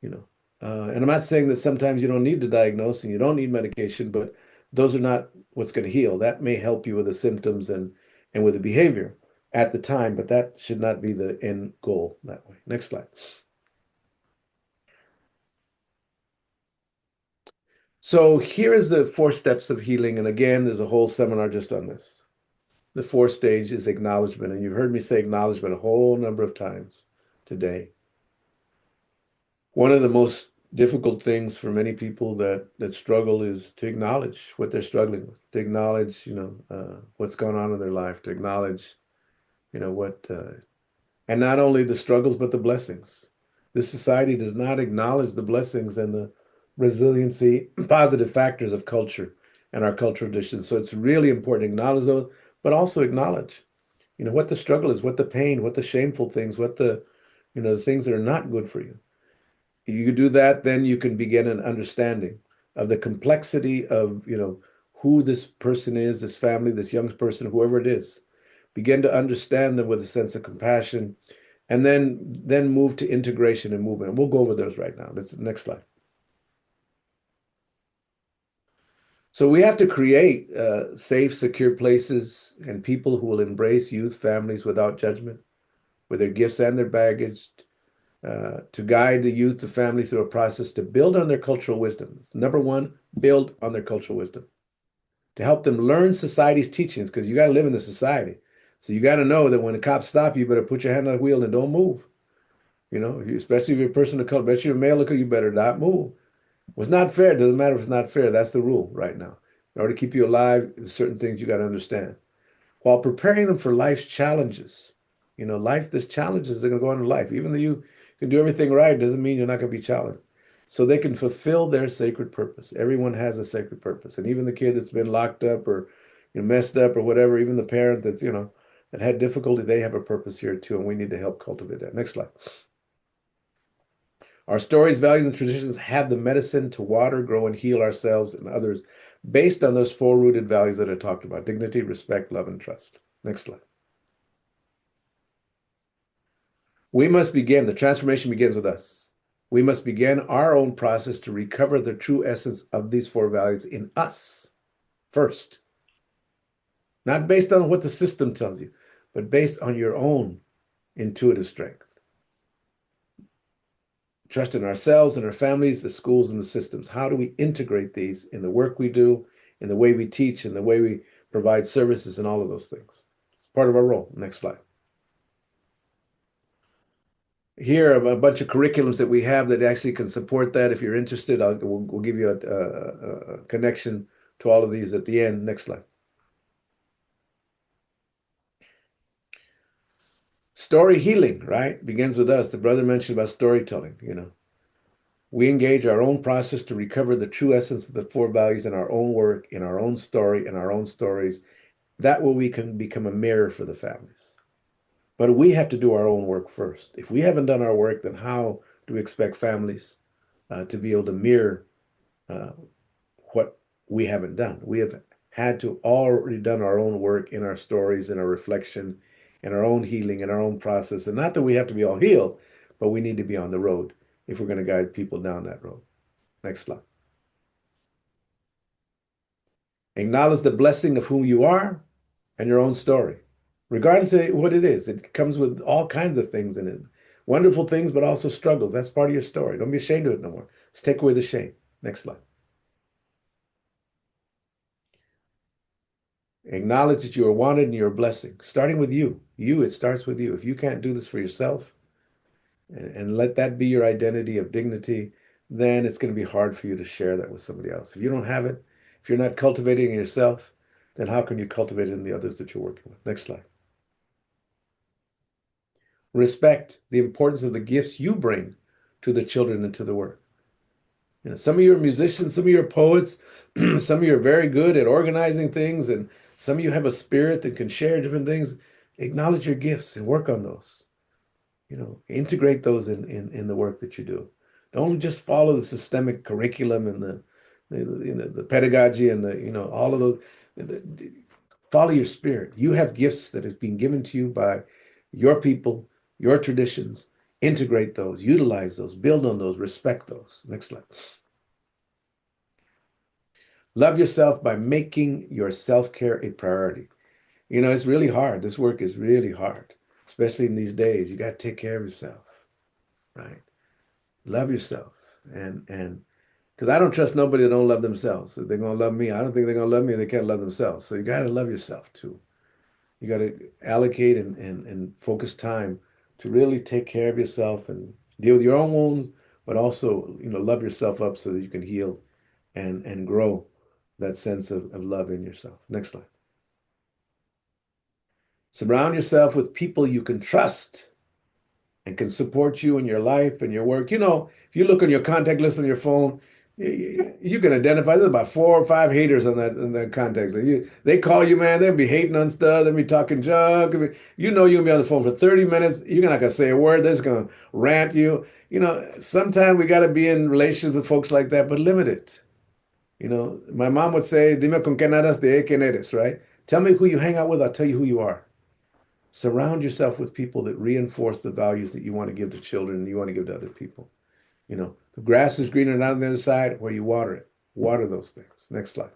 And I'm not saying that sometimes you don't need to diagnose and you don't need medication, but those are not what's going to heal. That may help you with the symptoms and with the behavior at the time, but that should not be the end goal that way. Next slide. So here is the 4 steps of healing. And again, there's a whole seminar just on this. The 4th stage is acknowledgement. And you've heard me say acknowledgement a whole number of times today. One of the most difficult things for many people that struggle is to acknowledge what they're struggling with, to acknowledge, what's going on in their life, to acknowledge, and not only the struggles, but the blessings. This society does not acknowledge the blessings and the resiliency, positive factors of culture and our cultural traditions. So it's really important to acknowledge those, but also acknowledge what the struggle is, what the pain, what the shameful things, what the things that are not good for you. You do that, then you can begin an understanding of the complexity of, who this person is, this family, this young person, whoever it is. Begin to understand them with a sense of compassion, and then move to integration and movement. We'll go over those right now. That's the next slide. So we have to create safe, secure places and people who will embrace youth, families without judgment, with their gifts and their baggage, to guide the youth, the family through a process to build on their cultural wisdom. Number one, build on their cultural wisdom. To help them learn society's teachings, because you got to live in the society. So you got to know that when the cops stop you, you better put your hand on the wheel and don't move. Especially if you're a person of color, especially if you're a male, you better not move. What's not fair, doesn't matter if it's not fair. That's the rule right now. In order to keep you alive, there's certain things you got to understand. While preparing them for life's challenges. There's challenges that are going to go on in life. Even though you can do everything right, doesn't mean you're not going to be challenged. So they can fulfill their sacred purpose. Everyone has a sacred purpose. And even the kid that's been locked up or messed up or whatever, even the parent that had difficulty, they have a purpose here too. And we need to help cultivate that. Next slide. Our stories, values, and traditions have the medicine to water, grow, and heal ourselves and others based on those four rooted values that I talked about: dignity, respect, love, and trust. Next slide. The transformation begins with us. We must begin our own process to recover the true essence of these four values in us first. Not based on what the system tells you, but based on your own intuitive strength. Trust in ourselves and our families, the schools and the systems. How do we integrate these in the work we do, in the way we teach, in the way we provide services, and all of those things? It's part of our role. Next slide. Here are a bunch of curriculums that we have that actually can support that. If you're interested, we'll give you a connection to all of these at the end. Next slide. Story healing, right? Begins with us. The brother mentioned about storytelling, We engage our own process to recover the true essence of the four values in our own work, in our own story, in our own stories. That way we can become a mirror for the families. But we have to do our own work first. If we haven't done our work, then how do we expect families to be able to mirror what we haven't done? We have had to already done our own work in our stories, in our reflection, in our own healing, in our own process. And not that we have to be all healed, but we need to be on the road if we're going to guide people down that road. Next slide. Acknowledge the blessing of who you are and your own story, regardless of what it is. It comes with all kinds of things in it. Wonderful things, but also struggles. That's part of your story. Don't be ashamed of it no more. Let's take away the shame. Next slide. Acknowledge that you are wanted and you're a blessing, starting with you. It starts with you. If you can't do this for yourself and let that be your identity of dignity, then it's going to be hard for you to share that with somebody else. If you don't have it, if you're not cultivating it yourself, then how can you cultivate it in the others that you're working with? Next slide. Respect the importance of the gifts you bring to the children and to the work. Some of you are musicians, some of you are poets, some of you are very good at organizing things, and some of you have a spirit that can share different things. Acknowledge your gifts and work on those. Integrate those in the work that you do. Don't just follow the systemic curriculum and the pedagogy and all of those. Follow your spirit. You have gifts that have been given to you by your people, your traditions. Integrate those, utilize those, build on those, respect those. Next slide. Love yourself by making your self-care a priority. It's really hard. This work is really hard, especially in these days. You got to take care of yourself, right? Love yourself. And because I don't trust nobody that don't love themselves. If they're going to love me, I don't think they're going to love me and they can't love themselves. So you got to love yourself too. You got to allocate and focus time to really take care of yourself and deal with your own wounds, but also, love yourself up so that you can heal and grow that sense of love in yourself. Next slide. Surround yourself with people you can trust and can support you in your life and your work. If you look on your contact list on your phone, You can identify. There's about 4 or 5 haters on that contact list. They call you, man. They'll be hating on stuff. They'll be talking junk. I mean, you know you're gonna be on the phone for 30 minutes. You're not gonna say a word. They're just gonna rant you. Sometimes we gotta be in relations with folks like that, but limit it. My mom would say, "Dime con qué nadas de quién eres," right? Tell me who you hang out with. I'll tell you who you are. Surround yourself with people that reinforce the values that you want to give to children and you want to give to other people. The grass is greener on the other side where you water it. Water those things. Next slide.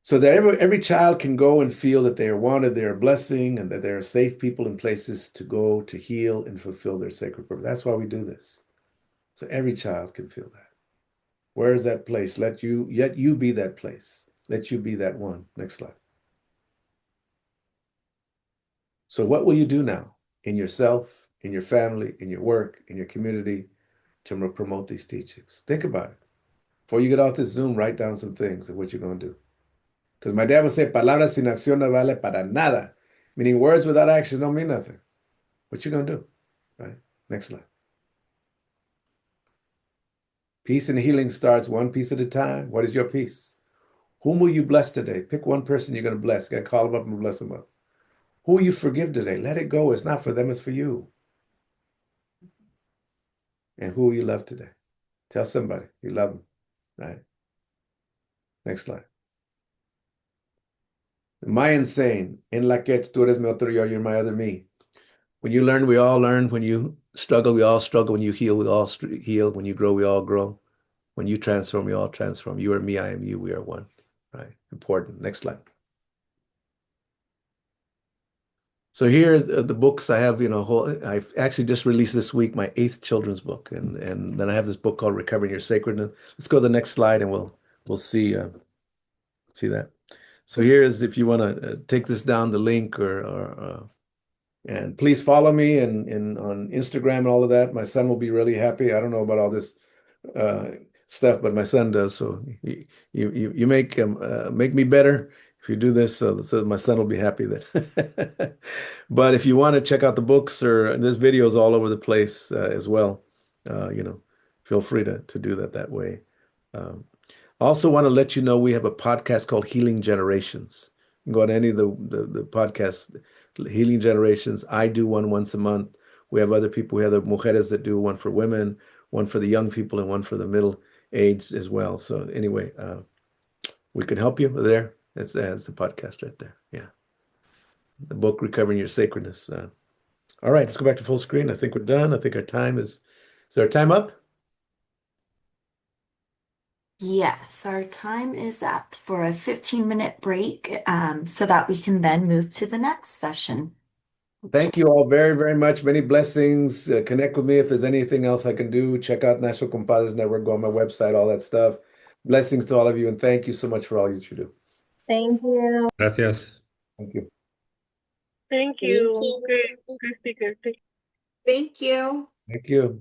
So that every child can go and feel that they are wanted, they are a blessing, and that there are safe people and places to go to heal and fulfill their sacred purpose. That's why we do this. So every child can feel that. Where is that place? Yet you be that place. Let you be that one. Next slide. So what will you do now in yourself, in your family, in your work, in your community to promote these teachings? Think about it. Before you get off this Zoom, write down some things of what you're going to do. Because my dad would say, palabras sin acción no vale para nada. Meaning words without action don't mean nothing. What you going to do? Right? Next slide. Peace and healing starts one piece at a time. What is your peace? Whom will you bless today? Pick one person you're going to bless. You got to call them up and bless them up. Who will you forgive today? Let it go. It's not for them, it's for you. And who will you love today? Tell somebody you love them, right? Next slide. The Mayan saying, en la que tú eres mi otro yo, you're my other me. When you learn, we all learn. When you struggle, we all struggle. When you heal, we all heal. When you grow, we all grow. When you transform, we all transform. You are me, I am you, we are one, right? Important. Next slide. So here's the books I have, I've actually just released this week my 8th children's book. And then I have this book called Recovering Your Sacredness. Let's go to the next slide and we'll see that. So here's, if you want to take this down, the link and please follow me and on Instagram and all of that. My son will be really happy. I don't know about all this stuff, but my son does. So you make me better if you do this. So my son will be happy that. But if you want to check out the books, or there's videos all over the place as well, feel free to do that way. I also want to let you know we have a podcast called Healing Generations. You can go on any of the podcasts, Healing Generations. I do one once a month. We have other people. We have the mujeres that do one for women, one for the young people, and one for the middle aged as well. So anyway, we can help you there. That's the podcast right there. Yeah. The book, Recovering Your Sacredness. All right, let's go back to full screen. I think we're done. I think our time is there a time up? Yes, our time is up for a 15-minute break so that we can then move to the next session. Thank you all very, very much. Many blessings. Connect with me if there's anything else I can do. Check out National Compadres Network, go on my website, all that stuff. Blessings to all of you, and thank you so much for all that you do. Thank you. Gracias. Thank you. Thank you. Great speaker. Thank you. Thank you.